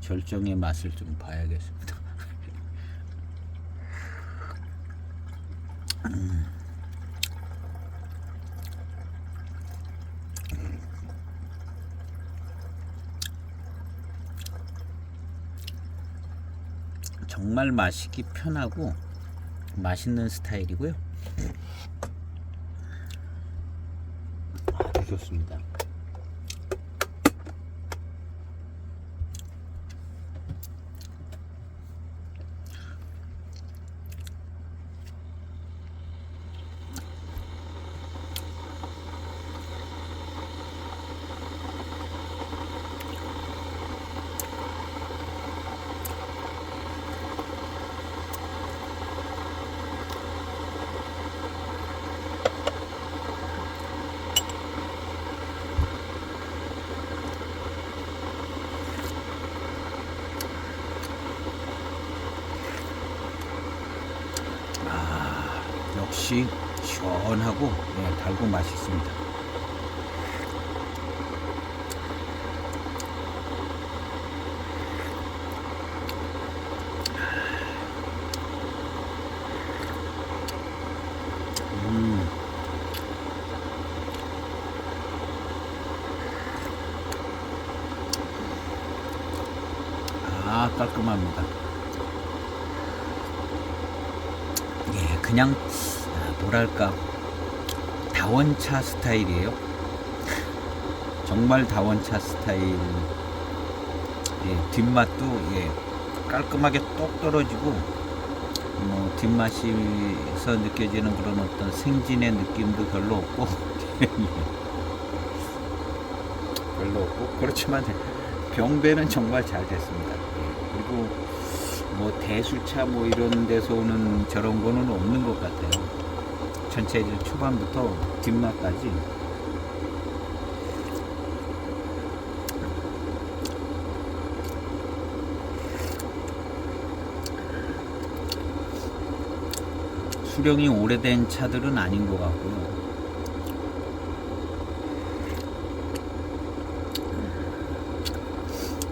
절정의 맛을 좀 봐야겠습니다. 정말 마시기 편하고 맛있는 스타일이고요. 아주 좋습니다. 역시 시원하고 달고 맛있습니다. 깔끔합니다. 그냥 뭐랄까 다원차 스타일이에요. 정말 다원차 스타일. 뒷맛도 깔끔하게 똑 떨어지고 뒷맛에서 느껴지는 그런 어떤 생진의 느낌도 별로 없고 별로 없고 그렇지만 병배는 정말 잘 됐습니다. 그리고 대수차 이런 데서 오는 저런 거는 없는 것 같아요. 전체 초반부터 뒷맛까지 수령이 오래된 차들은 아닌 것 같고요.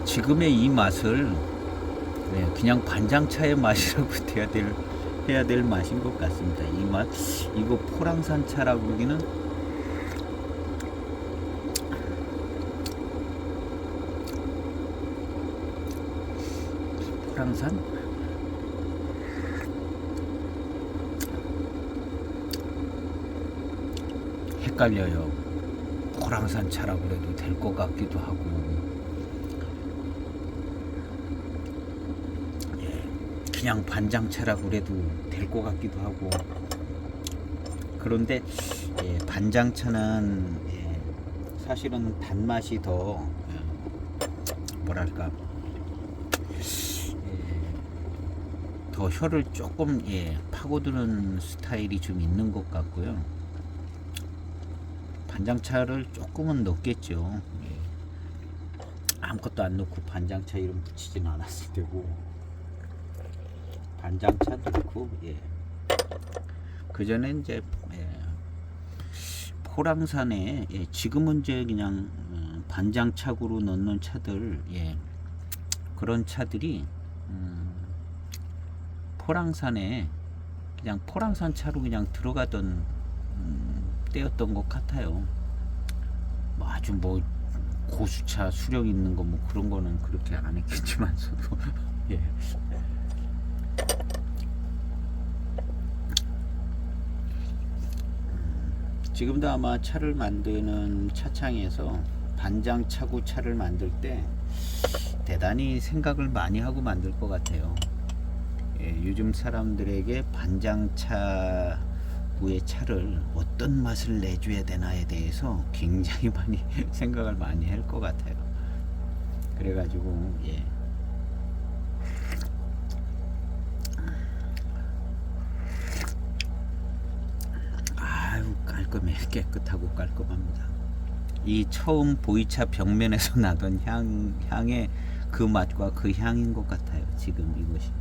지금의 이 맛을 그냥 반장차의 맛이라고 해야 될 맛인 것 같습니다. 이 맛, 이거 포랑산 차라고 그러기는 포랑산? 헷갈려요. 포랑산 차라고 그래도 될 것 같기도 하고 그냥 반장차라고 그래도 될 것 같기도 하고 그런데 반장차는 사실은 단맛이 더 뭐랄까 더 혀를 조금 파고드는 스타일이 좀 있는 것 같고요. 반장차를 조금은 넣겠죠. 아무것도 안 넣고 반장차 이름 붙이지는 않았을 테고 반장차도 넣고 그 전에 이제 포랑산에 지금은 이제 그냥 반장차구로 넣는 차들 그런 차들이 포랑산에 그냥 포랑산 차로 그냥 들어가던 때였던 것 같아요. 아주 고수차 수령 있는 거 그런 거는 그렇게 안 했겠지만서도 지금도 아마 차를 만드는 차창에서 반장차구 차를 만들 때 대단히 생각을 많이 하고 만들 것 같아요. 요즘 사람들에게 반장차구의 차를 어떤 맛을 내줘야 되나에 대해서 굉장히 많이 생각을 많이 할 것 같아요. 그래가지고 깔끔해. 깨끗하고 깔끔합니다. 이 처음 보이차 벽면에서 나던 향의 그 맛과 그 향인 것 같아요. 지금 이것이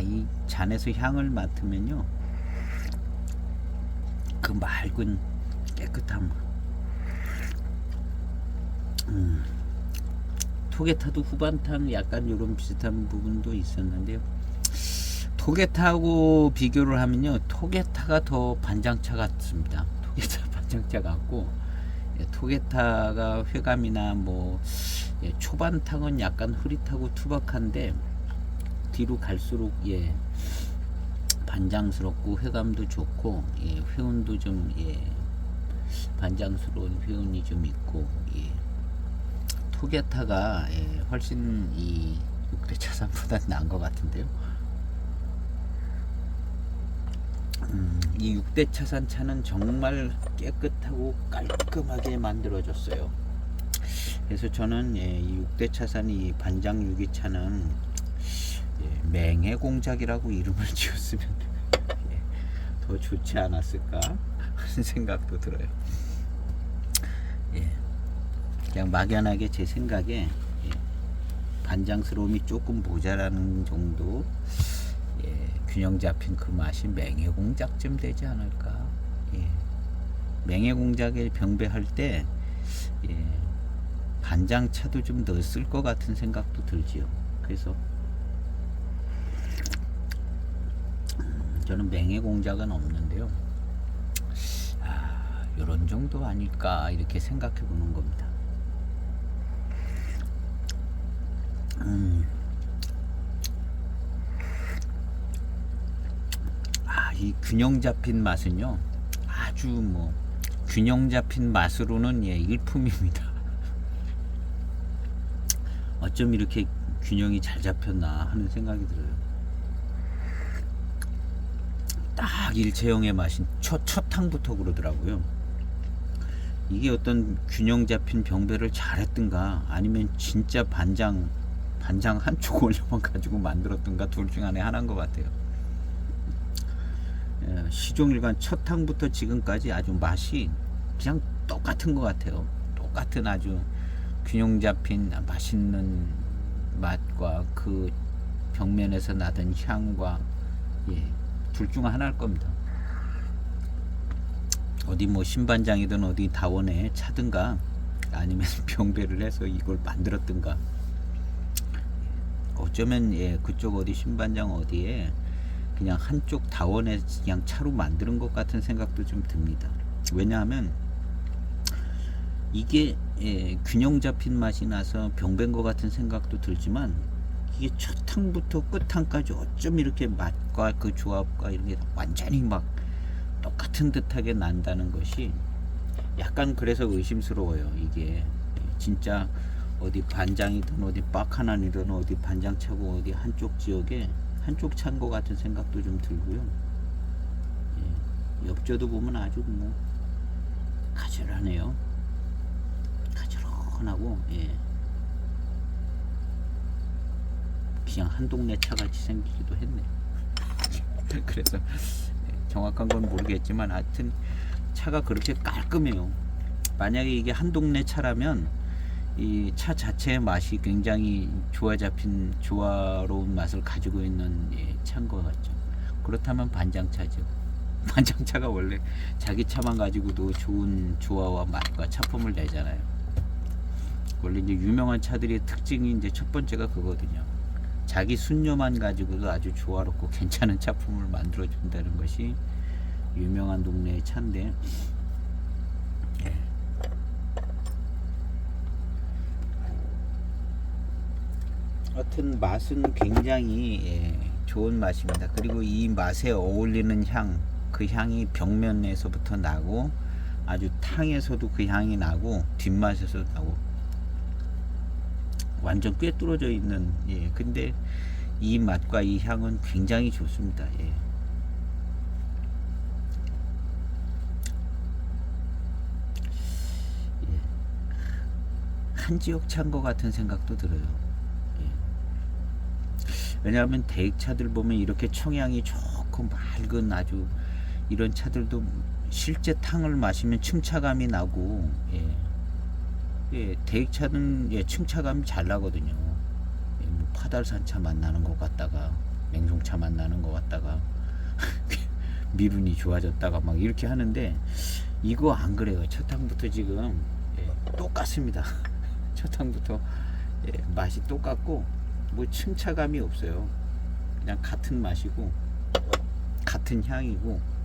이 잔에서 향을 맡으면요, 그 맑은 깨끗함. 토게타도 후반탕 약간 이런 비슷한 부분도 있었는데요. 토게타하고 비교를 하면요, 토게타가 더 반장차 같습니다. 토게타 반장차 같고, 토게타가 회감이나 뭐 초반탕은 약간 흐릿하고 투박한데 뒤로 갈수록 반장스럽고 회감도 좋고, 회운도 좀 반장스러운 회운이 좀 있고, 토게타가 훨씬 이 6대 차산보다 나은 것 같은데요. 이 6대 차산 차는 정말 깨끗하고 깔끔하게 만들어졌어요. 그래서 저는 이 6대 차산이 반장 유기차는 맹해 공작이라고 이름을 지었으면 더 좋지 않았을까 하는 생각도 들어요. 그냥 막연하게 제 생각에 반장스러움이 조금 모자라는 정도, 균형 잡힌 그 맛이 맹해 공작쯤 되지 않을까. 맹해 공작에 병배할 때 반장차도 좀 넣었을 것 같은 생각도 들지요. 그래서 저는 맹해 공작은 없는데요, 요런 정도 아닐까 이렇게 생각해 보는 겁니다. 이 균형 잡힌 맛은요, 아주 뭐 균형 잡힌 맛으로는 일품입니다. 어쩜 이렇게 균형이 잘 잡혔나 하는 생각이 들어요. 딱 일체형의 맛인 첫 탕부터 그러더라고요. 이게 어떤 균형 잡힌 병배를 잘했든가, 아니면 진짜 반장 한쪽 올려만 가지고 만들었든가, 둘 중 안에 하나인 것 같아요. 시종일관 첫 탕부터 지금까지 아주 맛이 그냥 똑같은 것 같아요. 똑같은 아주 균형 잡힌 맛있는 맛과 그 벽면에서 나던 향과, 둘 중 하나일 겁니다. 어디 뭐 신반장이든 어디 다원에 차든가, 아니면 병배를 해서 이걸 만들었든가, 어쩌면 그쪽 어디 신반장 어디에 그냥 한쪽 다원에 그냥 차로 만드는 것 같은 생각도 좀 듭니다. 왜냐하면 이게 균형 잡힌 맛이 나서 병배인 것 같은 생각도 들지만, 이게 첫 탕부터 끝 탕까지 어쩜 이렇게 맛과 그 조합과 이런 게 완전히 막 똑같은 듯하게 난다는 것이 약간 그래서 의심스러워요. 이게 진짜 어디 반장이든 어디 빡하나니든 어디 반장 차고 어디 한쪽 지역에 한쪽 찬 것 같은 생각도 좀 들고요. 엽저도 보면 아주 뭐 가절하네요. 가절하고, 그냥 한 동네 차같이 생기기도 했네. 그래서 정확한 건 모르겠지만 하여튼 차가 그렇게 깔끔해요. 만약에 이게 한 동네 차라면 이 차 자체의 맛이 굉장히 조화로운 맛을 가지고 있는 차인 것 같죠. 그렇다면 반장차죠. 반장차가 원래 자기 차만 가지고도 좋은 조화와 맛과 차품을 내잖아요. 원래 이제 유명한 차들의 특징이 이제 첫 번째가 그거거든요. 자기 순료만 가지고도 아주 조화롭고 괜찮은 차품을 만들어 준다는 것이 유명한 동네의 차인데, 하여튼 맛은 굉장히 좋은 맛입니다. 그리고 이 맛에 어울리는 향, 그 향이 벽면에서부터 나고, 아주 탕에서도 그 향이 나고, 뒷맛에서도 나고, 완전 꿰뚫어져 있는, 근데 이 맛과 이 향은 굉장히 좋습니다. 한 지역 차인 것 같은 생각도 들어요. 왜냐하면 대익차들 보면 이렇게 청향이 좋고 맑은 아주 이런 차들도 실제 탕을 마시면 층차감이 나고, 대익차는 층차감이 잘 나거든요. 뭐 파달산차 만나는 것 같다가 냉송차 맛 나는 것 같다가 미룬이 좋아졌다가 막 이렇게 하는데 이거 안 그래요. 첫 항부터 지금 똑같습니다. 첫 항부터 맛이 똑같고 뭐 층차감이 없어요. 그냥 같은 맛이고 같은 향이고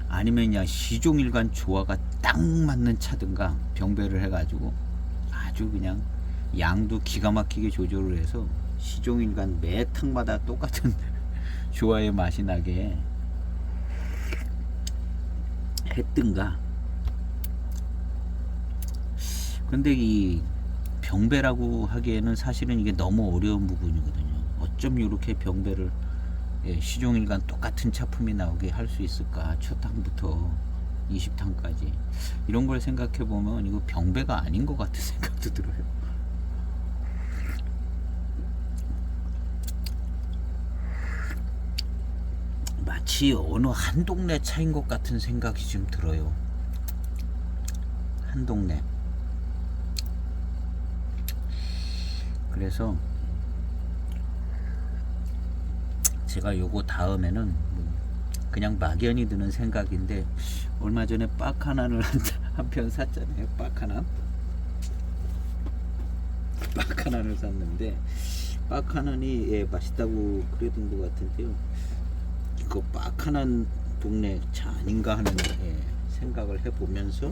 아니면 그냥 시종일관 조화가 딱 맞는 차든가 병배를 해가지고 아주 그냥 양도 기가 막히게 조절을 해서 시종일관 매 탕마다 똑같은 조화의 맛이 나게 했든가. 근데 이 병배라고 하기에는 사실은 이게 너무 어려운 부분이거든요. 어쩜 이렇게 병배를 시종일관 똑같은 차품이 나오게 할 수 있을까? 첫 탕부터 20탕까지 이런 걸 생각해 보면 이거 병배가 아닌 것 같은 생각도 들어요. 마치 어느 한 동네 차인 것 같은 생각이 좀 들어요. 한 동네. 그래서 제가 요거 다음에는 그냥 막연히 드는 생각인데 얼마 전에 빡하난을 한 편 샀잖아요. 빡하난을 샀는데 빡하난이 맛있다고 그랬던 것 같은데요. 이거 빡하난 동네 차 아닌가 하는 생각을 해보면서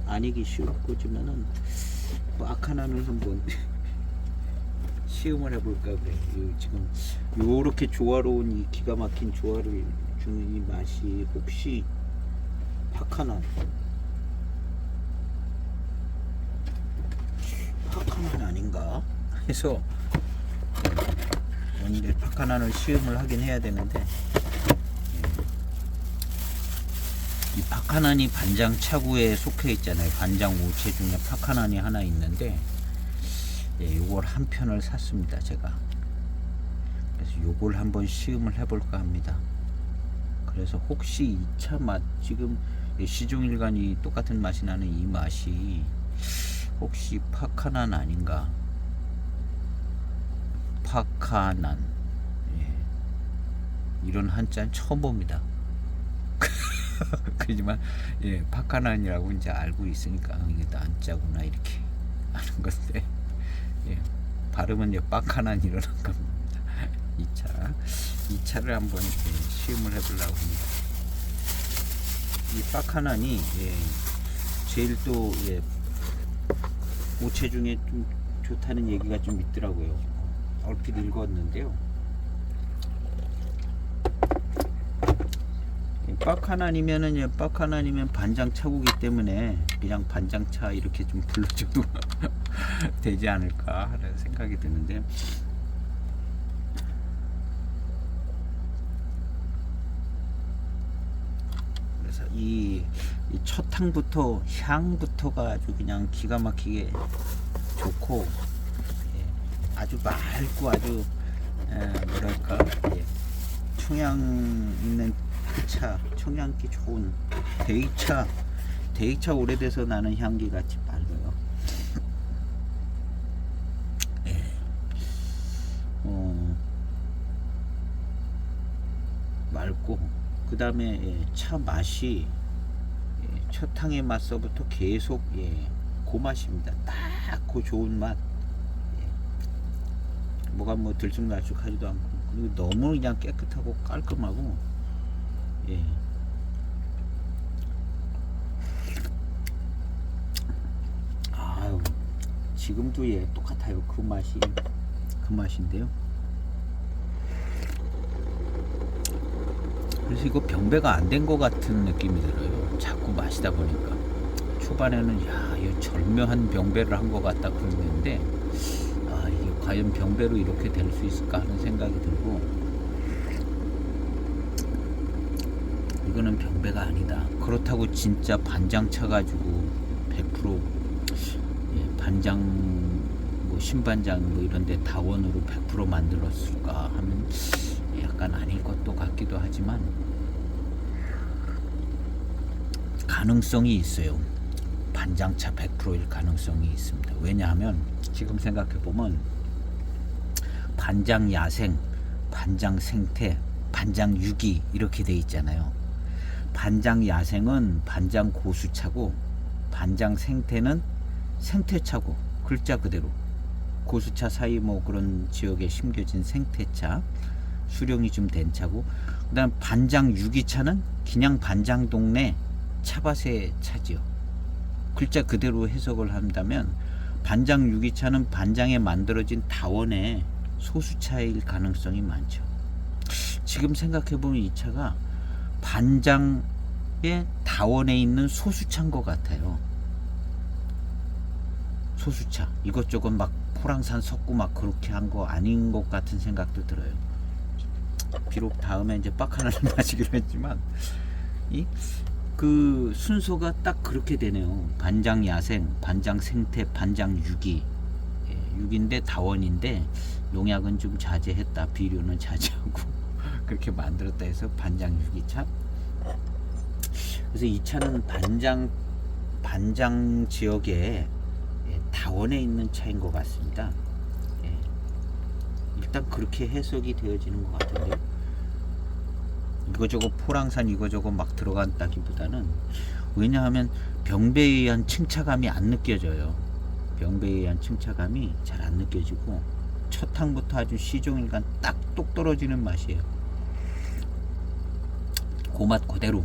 아니기 쉬울 거지만은 빡하난을 한번 시음을 해볼까 그래. 지금 요렇게 조화로운 이 기가 막힌 조화를 주는 이 맛이 혹시 빡하난 아닌가 해서 오늘 빡하난을 시음을 하긴 해야 되는데 이 빡하난이 반장 차구에 속해 있잖아요. 반장 우체 중에 빡하난이 하나 있는데 요걸 한 편을 샀습니다. 제가 그래서 요걸 한번 시음을 해볼까 합니다. 그래서 혹시 이 차 맛 지금 시종일관이 똑같은 맛이 나는 이 맛이 혹시 빡하난 아닌가? 빡하난 이런 한자는 처음 봅니다. 그렇지만 빡하난이라고 이제 알고 있으니까 이게 난자구나 이렇게 아는 건데 발음은 빡하난 이러는 겁니다. 이 차를 한번 시음을 해보려고 합니다. 이 빡하난이 제일 또 오체 중에 좀 좋다는 얘기가 좀 있더라고요. 얼핏 읽었는데요. 빡하난이면 반장 차구기 때문에 그냥 반장차 이렇게 좀 불러줘도 되지 않을까 하는 생각이 드는데 그래서 이 첫 탕부터 향부터가 아주 그냥 기가 막히게 좋고 아주 맑고 아주 뭐랄까 청양 있는 차, 청량기 좋은 대이차 오래돼서 나는 향기 같이 맑아요. 맑고 그 다음에 차 맛이 첫 탕의 맛서부터 계속 그 맛입니다. 딱 그 좋은 맛. 뭐가 뭐 들쑥날쑥하지도 않고 그리고 너무 그냥 깨끗하고 깔끔하고 아유 지금도 똑같아요. 그 맛인데요. 그래서 이거 병배가 안 된 것 같은 느낌이 들어요. 자꾸 마시다 보니까 초반에는 이 절묘한 병배를 한 것 같다 그랬는데 이게 과연 병배로 이렇게 될 수 있을까 하는 생각이 들고 이거는 병배가 아니다. 그렇다고 진짜 반장 차가지고 100% 반장 뭐 신반장 뭐 이런데 다원으로 100% 만들었을까 하면 약간 아닐 것도 같기도 하지만 가능성이 있어요. 반장차 100%일 가능성이 있습니다. 왜냐하면 지금 생각해 보면 반장 야생, 반장 생태, 반장 유기 이렇게 돼 있잖아요. 반장 야생은 반장 고수차고 반장 생태는 생태차고, 글자 그대로 고수차 사이 뭐 그런 지역에 심겨진 생태차, 수령이 좀 된 차고, 그 다음 반장 유기차는 그냥 반장 동네 차밭의 차지요. 글자 그대로 해석을 한다면 반장 유기차는 반장에 만들어진 다원의 소수차일 가능성이 많죠. 지금 생각해보면 이 차가 반장의 다원에 있는 소수차인 것 같아요. 소수차. 이것저것 막 포랑산 섞고 막 그렇게 한 거 아닌 것 같은 생각도 들어요. 비록 다음에 이제 빡하나를 마시기로 했지만 그 순서가 딱 그렇게 되네요. 반장 야생, 반장 생태, 반장 유기. 유기인데 다원인데 농약은 좀 자제했다, 비료는 자제하고 그렇게 만들었다 해서 반장 유기차. 그래서 이 차는 반장 지역에 다원에 있는 차인 것 같습니다. 일단 그렇게 해석이 되어지는 것 같은데, 이거저거 포랑산 이거저거 막 들어간다기보다는, 왜냐하면 병배에 의한 층차감이 안 느껴져요. 병배에 의한 층차감이 잘 안 느껴지고 첫 탕부터 아주 시종일관 딱 똑 떨어지는 맛이에요. 그 맛 그대로.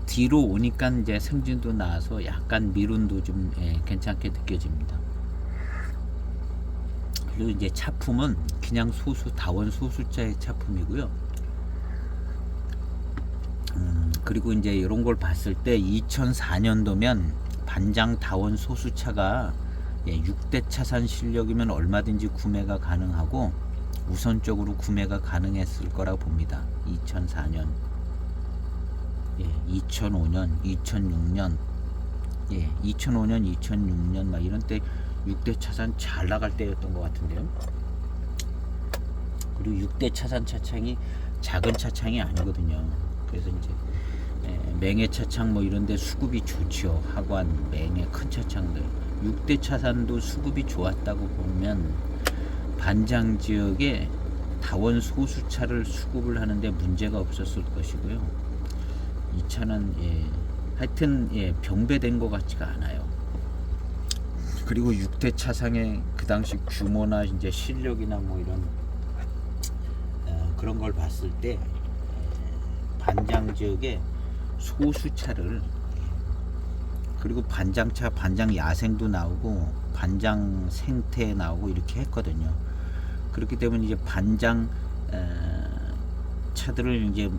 뒤로 오니까 이제 생진도 나와서 약간 미룬도 좀 괜찮게 느껴집니다. 그리고 이제 차품은 그냥 다원 소수자의 차품이고요. 그리고 이제 이런 걸 봤을 때 2004년도면 반장 다원 소수차가 6대 차산 실력이면 얼마든지 구매가 가능하고 우선적으로 구매가 가능했을 거라 봅니다. 2004년, 2005년, 2006년, 2005년, 2006년 막 이런 때 6대 차산 잘 나갈 때였던 것 같은데요. 그리고 6대 차산 차창이 작은 차창이 아니거든요. 그래서 이제 맹해 차창 뭐 이런데 수급이 좋죠. 하관, 맹해 큰 차창들. 6대 차산도 수급이 좋았다고 보면 반장 지역에 다원 소수차를 수급을 하는데 문제가 없었을 것이고요. 이 차는 하여튼 병배된 것 같지가 않아요. 그리고 6대 차상의 그 당시 규모나 이제 실력이나 뭐 이런 그런 걸 봤을 때 반장 지역에 소수차를, 그리고 반장차, 반장 야생도 나오고 반장 생태 나오고 이렇게 했거든요. 그렇기 때문에 이제 반장 차들을 이제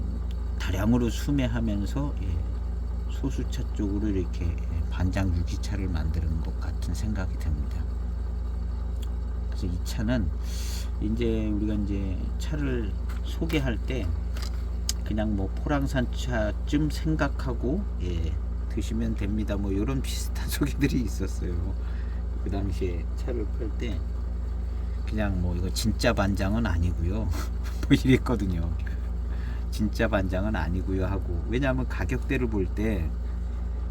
다량으로 수매하면서 소수차 쪽으로 이렇게 반장 유기차를 만드는 것 같은 생각이 듭니다. 그래서 이 차는 이제 우리가 이제 차를 소개할 때 그냥 뭐 포랑산 차쯤 생각하고 드시면 됩니다. 뭐 이런 비슷한 소개들이 있었어요. 그 당시에 차를 팔 때 그냥 뭐 이거 진짜 반장은 아니고요. 뭐 이랬거든요. 진짜 반장은 아니고요 하고, 왜냐하면 가격대를 볼 때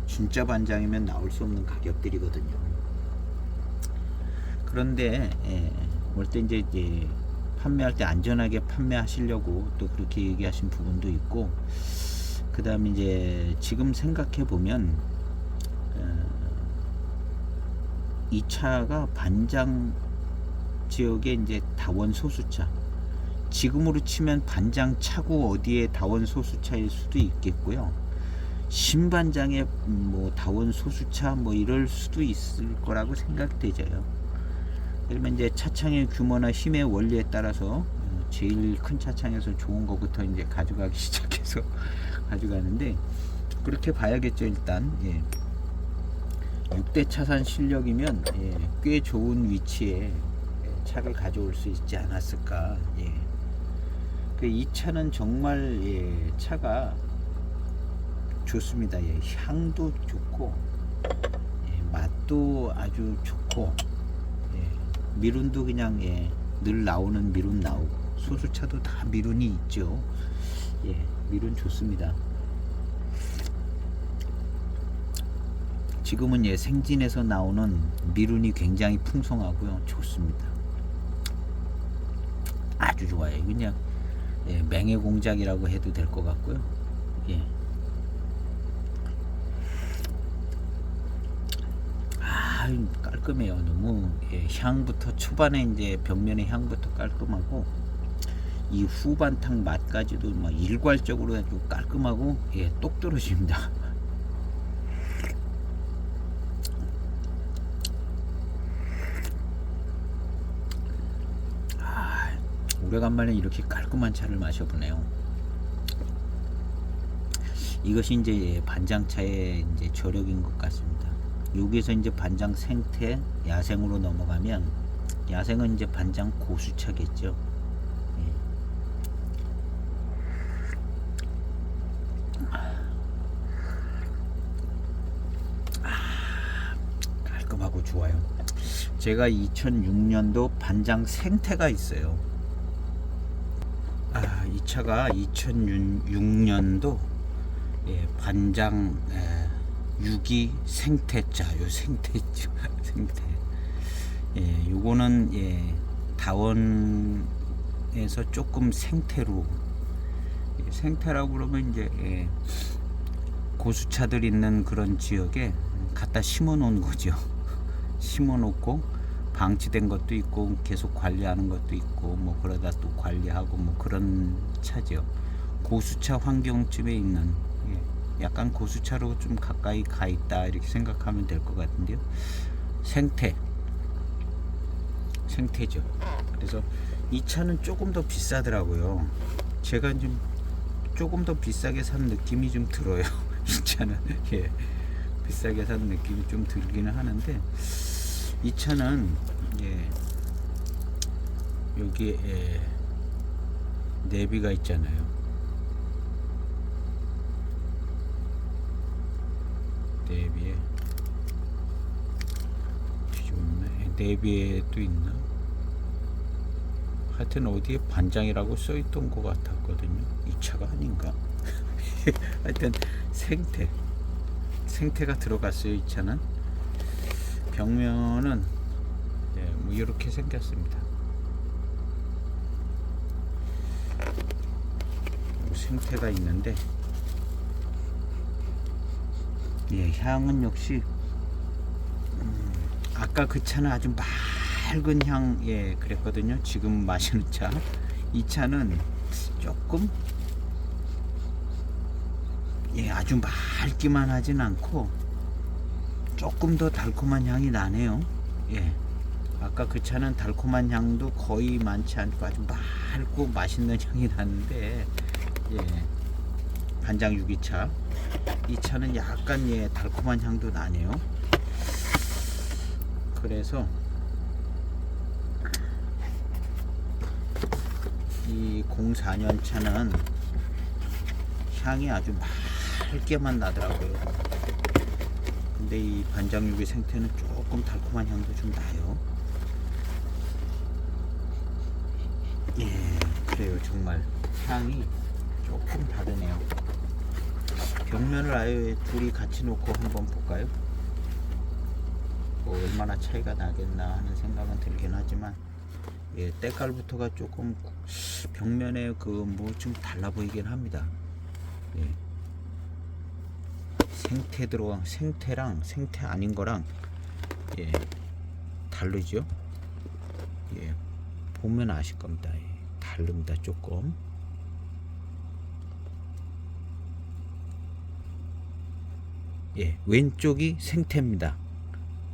진짜 반장이면 나올 수 없는 가격들이거든요. 그런데 올 때 이제 판매할 때 안전하게 판매하시려고 또 그렇게 얘기하신 부분도 있고, 그 다음에 이제 지금 생각해 보면 이 차가 반장 지역에 이제 다원 소수차, 지금으로 치면 반장 차고 어디에 다원 소수차일 수도 있겠고요. 신반장의 뭐 다원 소수차 뭐 이럴 수도 있을 거라고 생각되져요. 그러면 이제 차창의 규모나 힘의 원리에 따라서 제일 큰 차창에서 좋은 거부터 이제 가져가기 시작해서 가져가는데, 그렇게 봐야겠죠. 일단 6대 차산 실력이면 꽤 좋은 위치에 차를 가져올 수 있지 않았을까. 이 차는 정말 차가 좋습니다. 향도 좋고 맛도 아주 좋고 미룬도 그냥 늘 나오는 미룬 나오고, 소수차도 다 미룬이 있죠. 예, 미룬 좋습니다. 지금은 예, 생진에서 나오는 미룬이 굉장히 풍성하고요, 좋습니다. 아주 좋아요. 그냥 예, 맹해 공작이라고 해도 될 것 같고요. 예. 깔끔해요. 너무 예, 향부터 초반에 이제 벽면의 향부터 깔끔하고 이 후반탕 맛까지도 막 일괄적으로 아주 깔끔하고 예, 똑 떨어집니다. 오래간만에 이렇게 깔끔한 차를 마셔보네요. 이것이 이제 반장차의 이제 저력인 것 같습니다. 여기서 이제 반장 생태 야생으로 넘어가면 야생은 이제 반장 고수차겠죠. 예. 깔끔하고 좋아요. 제가 2006년도 반장 생태가 있어요. 이 차가 2006년도 예, 반장 6기 생태차, 요 생태죠. 생태. 예, 요거는 예, 다원에서 조금 생태로 예, 생태라고 그러면 이제 예, 고수차들 있는 그런 지역에 갖다 심어 놓은 거죠. 심어 놓고 방치된 것도 있고 계속 관리하는 것도 있고 뭐 그러다 또 관리하고 뭐 그런 차죠. 고수차 환경쯤에 있는 예, 약간 고수차로 좀 가까이 가 있다 이렇게 생각하면 될 것 같은데요. 생태죠. 그래서 이 차는 조금 더 비싸더라고요. 제가 좀 조금 더 비싸게 산 느낌이 좀 들어요. 이 차는 예, 비싸게 산 느낌이 좀 들기는 하는데 이 차는 예, 여기에 예, 내비가 있잖아요. 내비에 내비에도 있나? 하여튼 어디에 반장이라고 써있던 것 같았거든요. 이 차가 아닌가? 하여튼 생태가 들어갔어요. 이 차는 벽면은 예, 뭐 이렇게 생겼습니다. 생태가 있는데 예, 향은 역시 아까 그 차는 아주 맑은 향 예, 그랬거든요. 지금 마시는 차, 이 차는 조금 예, 아주 맑기만 하진 않고 조금 더 달콤한 향이 나네요. 예, 아까 그 차는 달콤한 향도 거의 많지 않고 아주 맑고 맛있는 향이 나는데 예, 반장 유기차 이 차는 약간 예, 달콤한 향도 나네요. 그래서 이 04년 차는 향이 아주 맑게만 나더라고요. 근데 이 반장 유기 생태는 조금 달콤한 향도 좀 나요. 예, 그래요. 정말 향이 조금 다르네요. 벽면을 아예 둘이 같이 놓고 한번 볼까요? 뭐 얼마나 차이가 나겠나 하는 생각은 들긴 하지만 예, 때깔부터가 조금 벽면에 그 뭐 좀 달라 보이긴 합니다. 예. 생태랑 생태 아닌 거랑 예, 다르죠. 예, 보면 아실 겁니다. 예, 다릅니다. 조금. 예, 왼쪽이 생태입니다.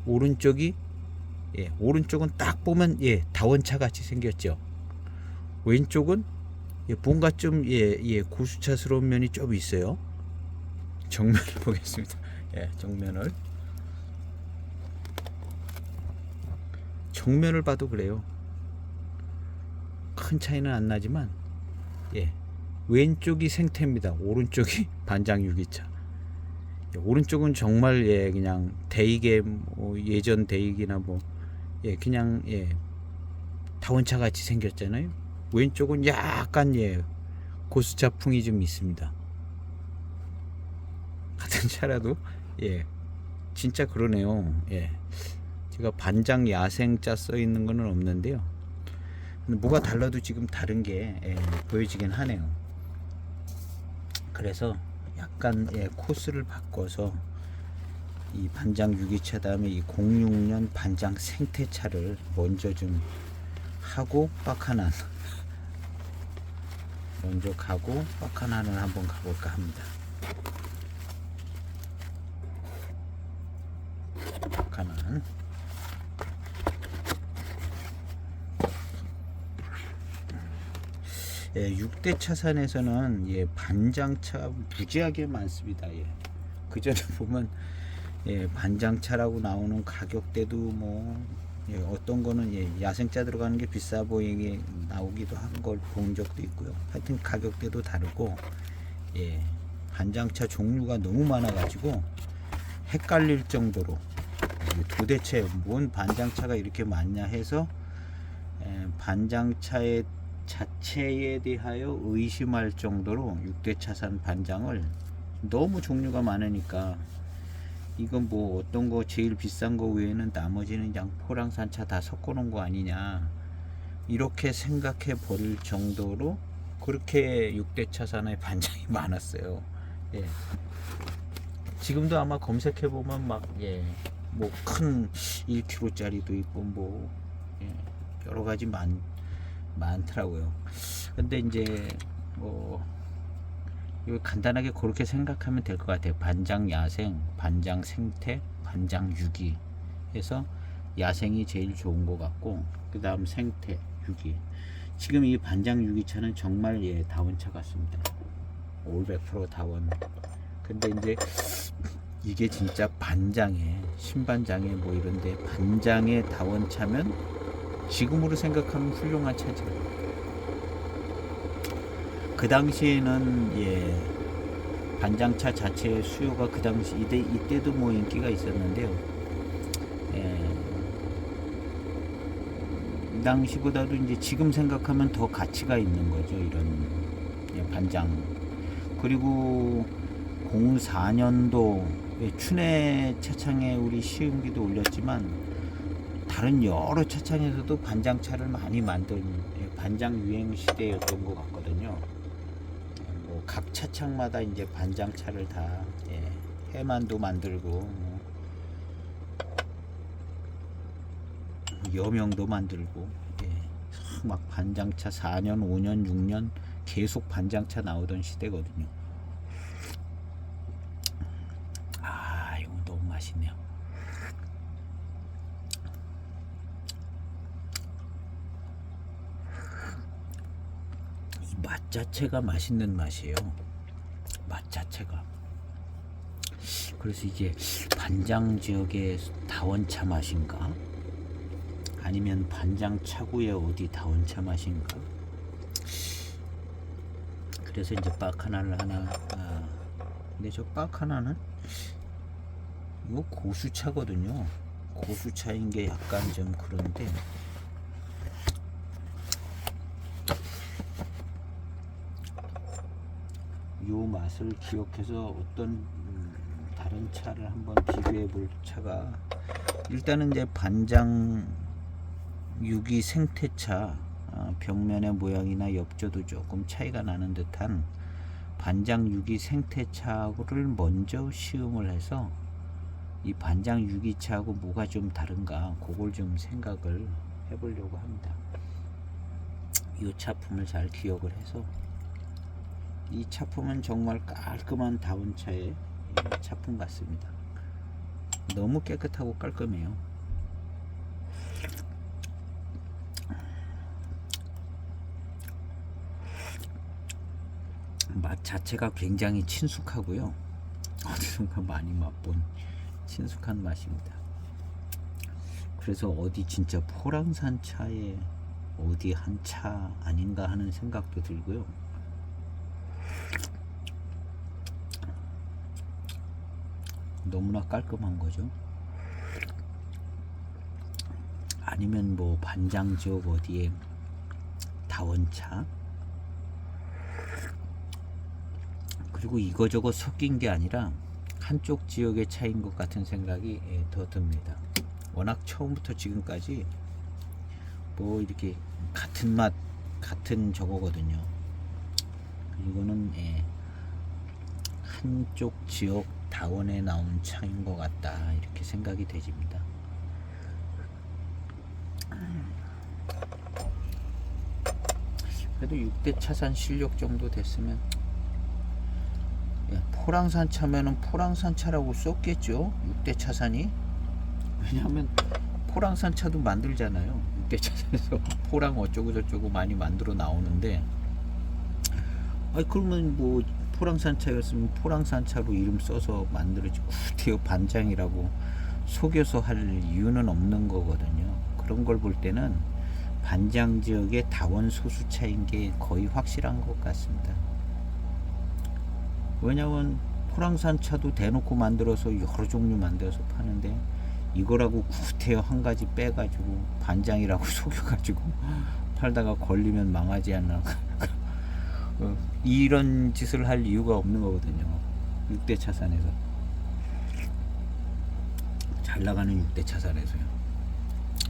오른쪽이 예, 오른쪽은 딱 보면 예, 다원차 같이 생겼죠. 왼쪽은 예, 뭔가 좀 예, 고수차스러운 면이 좀 있어요. 정면을 보겠습니다. 예, 정면을 봐도 그래요. 큰 차이는 안 나지만 예, 왼쪽이 생태입니다. 오른쪽이 반장 유기차. 예, 오른쪽은 정말 예, 그냥 대익의 뭐 예전 대익이나 뭐 예, 그냥 예, 다원차 같이 생겼잖아요. 왼쪽은 약간 고수자풍이 좀 있습니다. 같은 차라도 진짜 그러네요. 제가 반장 야생자 써 있는 거는 없는데요. 뭐가 달라도 지금 다른 게 보여지긴 하네요. 그래서 약간 코스를 바꿔서 이 반장 유기차 다음에 이 06년 반장 생태차를 먼저 좀 하고 빡하난 먼저 가고 빡하난을 한번 가볼까 합니다. 빡하난 6대 차선에서는 반장차 무지하게 많습니다. 그전에 보면 반장차라고 나오는 가격대도 뭐 어떤 거는 야생자 들어가는 게 비싸 보이게 나오기도 한 걸 본 적도 있고요. 하여튼 가격대도 다르고 반장차 종류가 너무 많아 가지고 헷갈릴 정도로 도대체 뭔 반장차가 이렇게 많냐 해서 반장차의 자체에 대하여 의심할 정도로 6대 차선 반장을 너무 종류가 많으니까 이건 뭐 어떤 거 제일 비싼 거 외에는 나머지는 그냥 포랑산차 다 섞어 놓은 거 아니냐 이렇게 생각해 버릴 정도로 그렇게 6대 차선의 반장이 많았어요. 지금도 아마 검색해 보면 막 뭐 큰 1kg짜리도 있고 뭐 여러 가지 많더라고요. 근데 이제 뭐 이거 간단하게 그렇게 생각하면 될 것 같아요. 반장 야생, 반장 생태, 반장 유기 해서 야생이 제일 좋은 것 같고 그 다음 생태, 유기. 지금 이 반장 유기차는 정말 다원차 같습니다. 올 100% 다원. 근데 이제 이게 진짜 반장에 신반장에 뭐 이런데 반장의 다원차면 지금으로 생각하면 훌륭한 차죠. 그 당시에는 반장차 자체의 수요가 그 당시 이때도 뭐 인기가 있었는데요. 이 당시보다도 이제 지금 생각하면 더 가치가 있는 거죠. 이런 반장. 그리고 04년도 춘해 차창에 우리 시음기도 올렸지만 다른 여러 차창에서도 반장차를 많이 만든 반장 유행 시대였던 것 같거든요. 뭐 각 차창마다 이제 반장차를 다 해만도 만들고 여명도 만들고 막 반장차 4년, 5년, 6년 계속 반장차 나오던 시대거든요. 이거 너무 맛있네요. 맛 자체가 맛있는 맛이에요. 맛 자체가. 그래서 이게 반장 지역의 다원차 맛인가? 아니면 반장 차구의 어디 다원차 맛인가? 그래서 이제 빡 하나를 근데 저 빡 하나는 이거 고수차거든요. 고수차인 게 약간 좀 그런데 요 맛을 기억해서 어떤 다른 차를 한번 비교해 볼 차가 일단은 이제 반장 유기 생태차 벽면의 모양이나 엽조도 조금 차이가 나는 듯한 반장 유기 생태차를 먼저 시음을 해서 이 반장 유기차하고 뭐가 좀 다른가 그걸 좀 생각을 해보려고 합니다. 이 차품을 잘 기억을 해서 이 차품은 정말 깔끔한 다운차의 차품 같습니다. 너무 깨끗하고 깔끔해요. 맛 자체가 굉장히 친숙하고요. 어디선가 많이 맛본 친숙한 맛입니다. 그래서 어디 진짜 포랑산 차에 어디 한 차 아닌가 하는 생각도 들고요. 너무나 깔끔한 거죠. 아니면 뭐 반장 지역 어디에 다원차. 그리고 이거저거 섞인 게 아니라 한쪽 지역의 차이인 것 같은 생각이 더 듭니다. 워낙 처음부터 지금까지 뭐 이렇게 같은 맛 같은 저거거든요. 이거는 한쪽 지역 다원에 나온 차인 것 같다, 이렇게 생각이 되집니다. 그래도 6대 차산 실력 정도 됐으면, 포랑산 차면은 포랑산 차라고 썼겠죠, 6대 차산이. 왜냐하면 포랑산 차도 만들잖아요. 6대 차산에서 포랑 어쩌고 저쩌고 많이 만들어 나오는데, 그러면 뭐 포랑산 차였으면 포랑산 차로 이름 써서 만들어지, 구태여 반장이라고 속여서 할 이유는 없는 거거든요. 그런 걸 볼 때는 반장 지역의 다원 소수차인 게 거의 확실한 것 같습니다. 왜냐면 포랑산 차도 대놓고 만들어서 여러 종류 만들어서 파는데, 이거라고 구태여 한 가지 빼가지고 반장이라고 속여가지고 팔다가 걸리면 망하지 않나. 이런 짓을 할 이유가 없는 거거든요. 6대 차산에서, 잘 나가는 6대 차산에서요.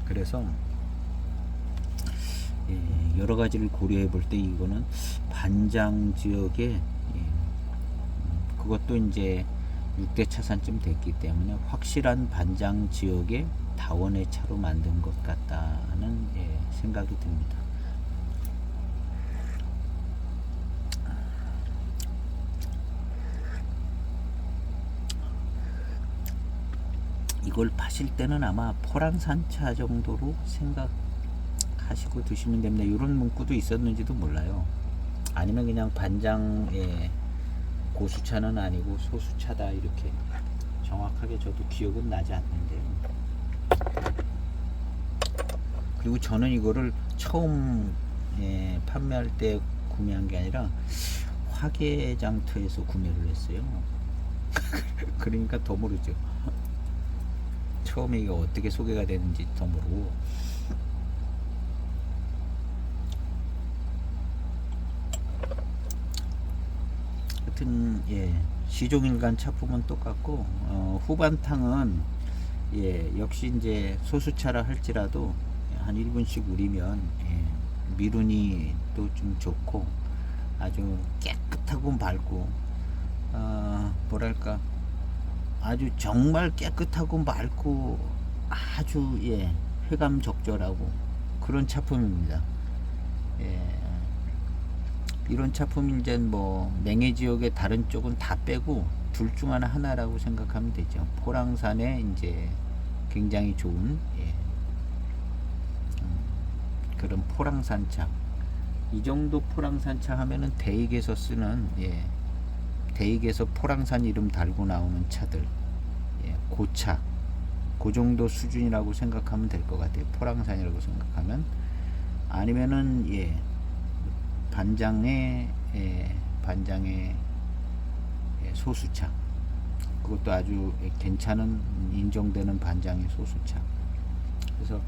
그래서 여러 가지를 고려해 볼 때 이거는 반장 지역에, 그것도 이제 6대 차산쯤 됐기 때문에 확실한 반장 지역의 다원의 차로 만든 것 같다는 생각이 듭니다. 이걸 파실 때는 아마 포랑산차 정도로 생각하시고 드시면 됩니다. 이런 문구도 있었는지도 몰라요. 아니면 그냥 반장의 고수차는 아니고 소수차다, 이렇게 정확하게 저도 기억은 나지 않는데요. 그리고 저는 이거를 처음 판매할 때 구매한 게 아니라 화계장터에서 구매를 했어요. 그러니까 더 모르죠. 처음에 이거 어떻게 소개가 되는지 더 모르고. 하여튼 시종일관 차품은 똑같고, 후반탕은 역시 이제 소수차라 할지라도 한 1분씩 우리면 미룬이 또 좀 좋고 아주 깨끗하고 맑고, 뭐랄까, 아주 정말 깨끗하고 맑고 아주 회감 적절하고 그런 차품입니다. 이런 차품이 이제 뭐 맹해 지역의 다른 쪽은 다 빼고 둘 중 하나라고 생각하면 되죠. 포랑산에 이제 굉장히 좋은 그런 포랑산차. 이 정도 포랑산차 하면은 대익에서 쓰는 대익에서 포랑산 이름 달고 나오는 차들, 고차, 그 정도 수준이라고 생각하면 될 것 같아요. 포랑산이라고 생각하면. 아니면은 반장의 소수차, 그것도 아주 괜찮은 인정되는 반장의 소수차. 그래서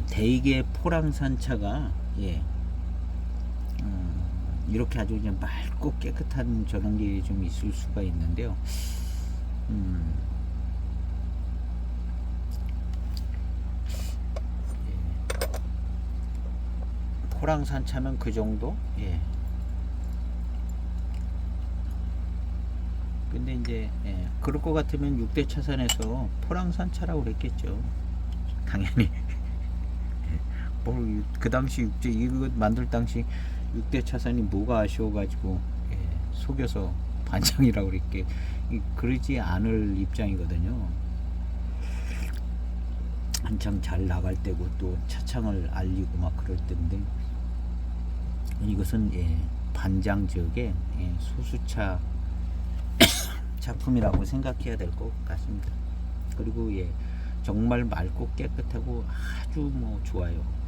대익의 포랑산 차가 이렇게 아주 그냥 맑고 깨끗한 저런 게 좀 있을 수가 있는데요. 포랑산 차면 그 정도? 근데 이제 그럴 것 같으면 6대 차선에서 포랑산 차라고 그랬겠죠. 당연히. 그 당시 이거 만들 당시 6대 차선이 뭐가 아쉬워가지고 속여서 반장이라고 그랬게, 그러지 않을 입장이거든요. 한창 잘 나갈 때고 또 차창을 알리고 막 그럴 때인데, 이것은 반장 지역의 소수차 작품이라고 생각해야 될 것 같습니다. 그리고 정말 맑고 깨끗하고 아주 뭐 좋아요.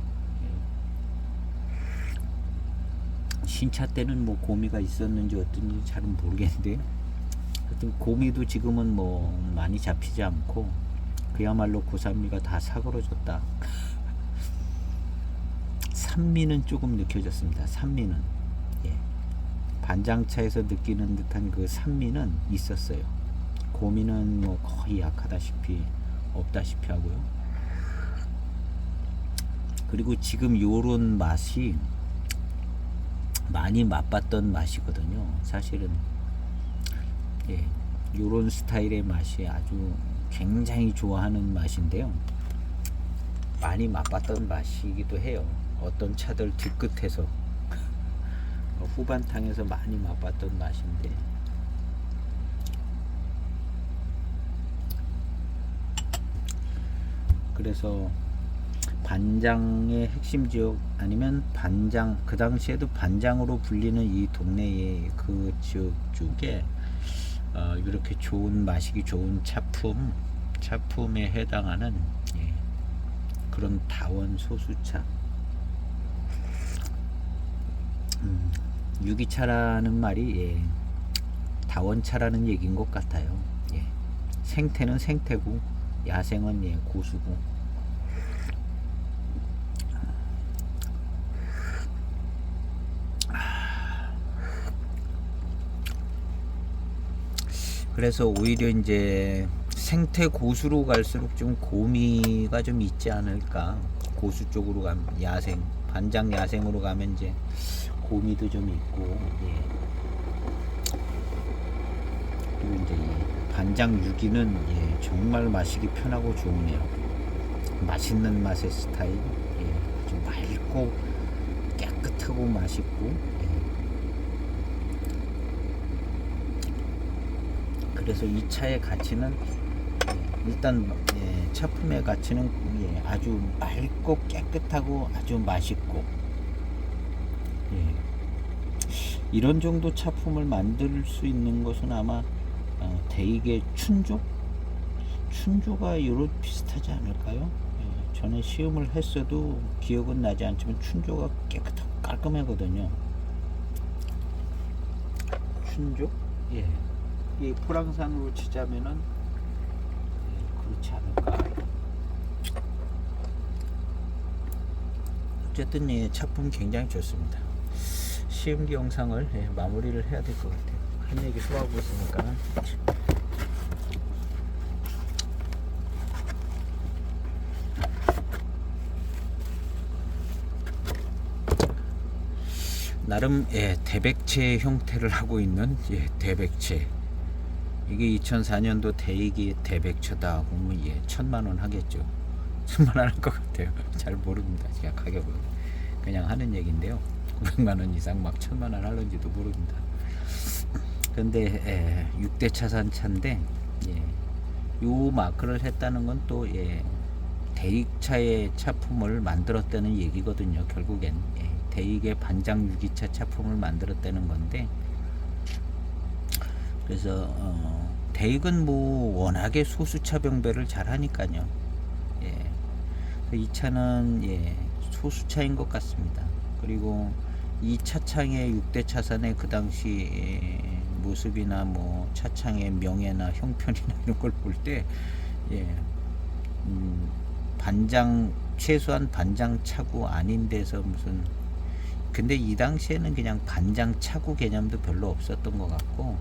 신차 때는 뭐 고미가 있었는지 어떤지 잘은 모르겠는데, 하여튼 고미도 지금은 뭐 많이 잡히지 않고 그야말로 고산미가 다 사그러졌다. 산미는 조금 느껴졌습니다. 산미는 예. 반장차에서 느끼는 듯한 그 산미는 있었어요. 고미는 뭐 거의 약하다시피 없다시피 하고요. 그리고 지금 요런 맛이 많이 맛봤던 맛이거든요. 사실은 예, 요런 스타일의 맛이 아주 굉장히 좋아하는 맛인데요. 많이 맛봤던 맛이기도 해요. 어떤 차들 뒤끝에서 후반탕에서 많이 맛봤던 맛인데 그래서 반장의 핵심 지역 아니면 반장, 그 당시에도 반장으로 불리는 이 동네의 그 지역 쪽에 이렇게 좋은 마시기 좋은 차품에 해당하는 예, 그런 다원 소수차 유기차라는 말이 예, 다원차라는 얘기인 것 같아요. 예. 생태는 생태고 야생은 예, 고수고 그래서 오히려 이제 생태 고수로 갈수록 좀 고미가 좀 있지 않을까. 고수 쪽으로 가면 야생, 반장 야생으로 가면 이제 고미도 좀 있고, 예. 그리고 이제 이 반장 유기는 예, 정말 마시기 편하고 좋으네요. 맛있는 맛의 스타일, 예, 좀 맑고 깨끗하고 맛있고. 그래서 이 차의 가치는 일단 예, 차품의 가치는 예, 아주 맑고 깨끗하고 아주 맛있고 예, 이런 정도 차품을 만들 수 있는 것은 아마 대익의 춘조가 이런 비슷하지 않을까요? 예, 저는 시음을 했어도 기억은 나지 않지만 춘조가 깨끗하고 깔끔하거든요. 춘조? 예. 이 포랑산으로 치자면은 그렇지 않을까. 어쨌든 예, 차품 굉장히 좋습니다. 시음기 영상을 예, 마무리를 해야 될 것 같아요. 한 얘기 또 하고 있으니까. 나름 예, 대백체 형태를 하고 있는 예, 대백체. 이게 2004년도 대익이 대백체다 보면 예, 1000만원 하겠죠. 1000만원 할 것 같아요. 잘 모릅니다. 제가 가격을 그냥 하는 얘기인데요. 900만원 이상 막 1000만원 할런지도 모릅니다. 근데 6대 차산 차인데 예, 요 마크를 했다는 건 또 예, 대익차의 차품을 만들었다는 얘기거든요. 결국엔 예, 대익의 반장 유기차 차품을 만들었다는 건데 그래서 대익은 뭐 워낙에 소수차 병배를 잘 하니까요. 예. 이 차는 예, 소수차인 것 같습니다. 그리고 이 차창의 6대 차선의 그 당시 모습이나 뭐 차창의 명예나 형편이나 이런 걸 볼 때 예, 반장 최소한 반장 차구 아닌 데서 무슨 근데 이 당시에는 그냥 반장 차구 개념도 별로 없었던 것 같고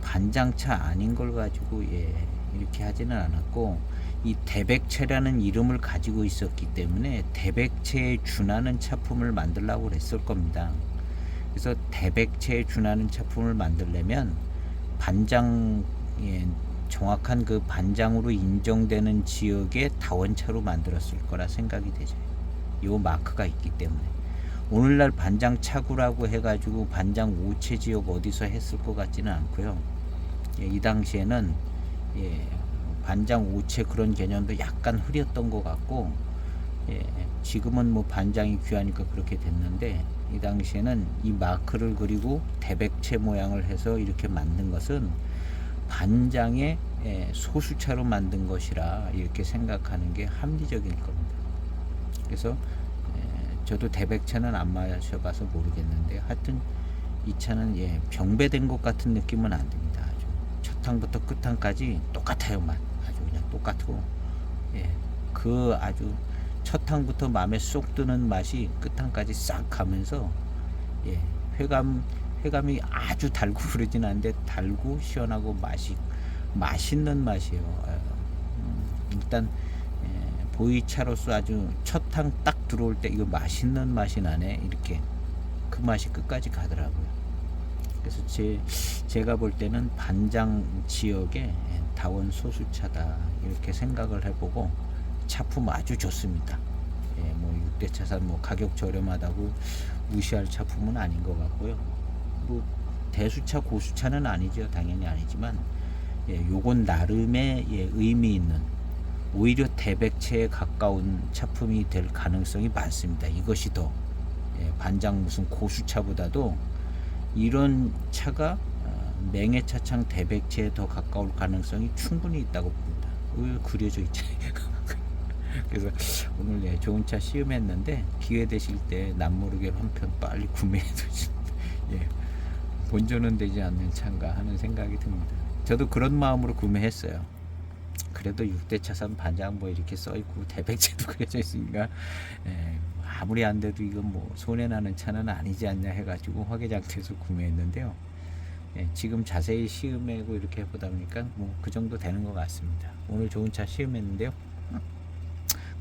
반장차 아닌 걸 가지고 예, 이렇게 하지는 않았고 이 대백체라는 이름을 가지고 있었기 때문에 대백체에 준하는 차품을 만들려고 그랬을 겁니다. 그래서 대백체에 준하는 차품을 만들려면 반장 예, 정확한 그 반장으로 인정되는 지역의 다원차로 만들었을 거라 생각이 되죠. 요 마크가 있기 때문에 오늘날 반장 차구라고 해가지고 반장 오체 지역 어디서 했을 것 같지는 않고요. 예, 이 당시에는 예, 반장 오체 그런 개념도 약간 흐렸던 것 같고 예, 지금은 뭐 반장이 귀하니까 그렇게 됐는데 이 당시에는 이 마크를 그리고 대백체 모양을 해서 이렇게 만든 것은 반장의 예, 소수차로 만든 것이라 이렇게 생각하는 게 합리적일 겁니다. 그래서 저도 대백차는 안 마셔봐서 모르겠는데 하여튼 이 차는 예, 병배된 것 같은 느낌은 안 듭니다. 아주 첫 탕부터 끝 탕까지 똑같아요. 맛 아주 그냥 똑같고 예, 그 아주 첫 항부터 마음에 쏙 드는 맛이 끝항까지 싹 가면서 예, 회감이 아주 달고 그러진 않은데 달고 시원하고 맛있는 맛이에요. 일단 보이차로서 아주 첫 항 딱 들어올 때 이거 맛있는 맛이 나네 이렇게 그 맛이 끝까지 가더라고요. 그래서 제가 볼 때는 반장 지역의 다원 소수차다 이렇게 생각을 해보고 차품 아주 좋습니다. 예, 뭐 6대 차산 뭐 가격 저렴하다고 무시할 차품은 아닌 것 같고요. 뭐 대수차 고수차는 아니죠, 당연히 아니지만 요건 나름의 의미 있는 오히려 대백채에 가까운 차품이 될 가능성이 많습니다. 이것이 더 반장 무슨 고수차보다도 이런 차가 맹해차창 대백채에 더 가까울 가능성이 충분히 있다고 봅니다. 왜 그려져 있지? 그래서 오늘 좋은 차 시음했는데 기회 되실 때 남모르게 한 편 빨리 구매해 두십니다. 본전은 되지 않는 차인가 하는 생각이 듭니다. 저도 그런 마음으로 구매했어요. 그래도 6대 차선 반장 뭐 이렇게 써 있고 대백채도 그려져 있으니까 아무리 안 돼도 이건 뭐 손해 나는 차는 아니지 않냐 해가지고 화개장터에서 구매했는데요. 지금 자세히 시음하고 이렇게 해보다 보니까 뭐 그 정도 되는 것 같습니다. 오늘 좋은 차 시음했는데요.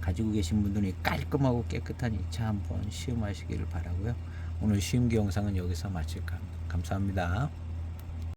가지고 계신 분들이 깔끔하고 깨끗한 이 차 한번 시음하시기를 바라고요. 오늘 시음기 영상은 여기서 마칠까 합니다. 감사합니다.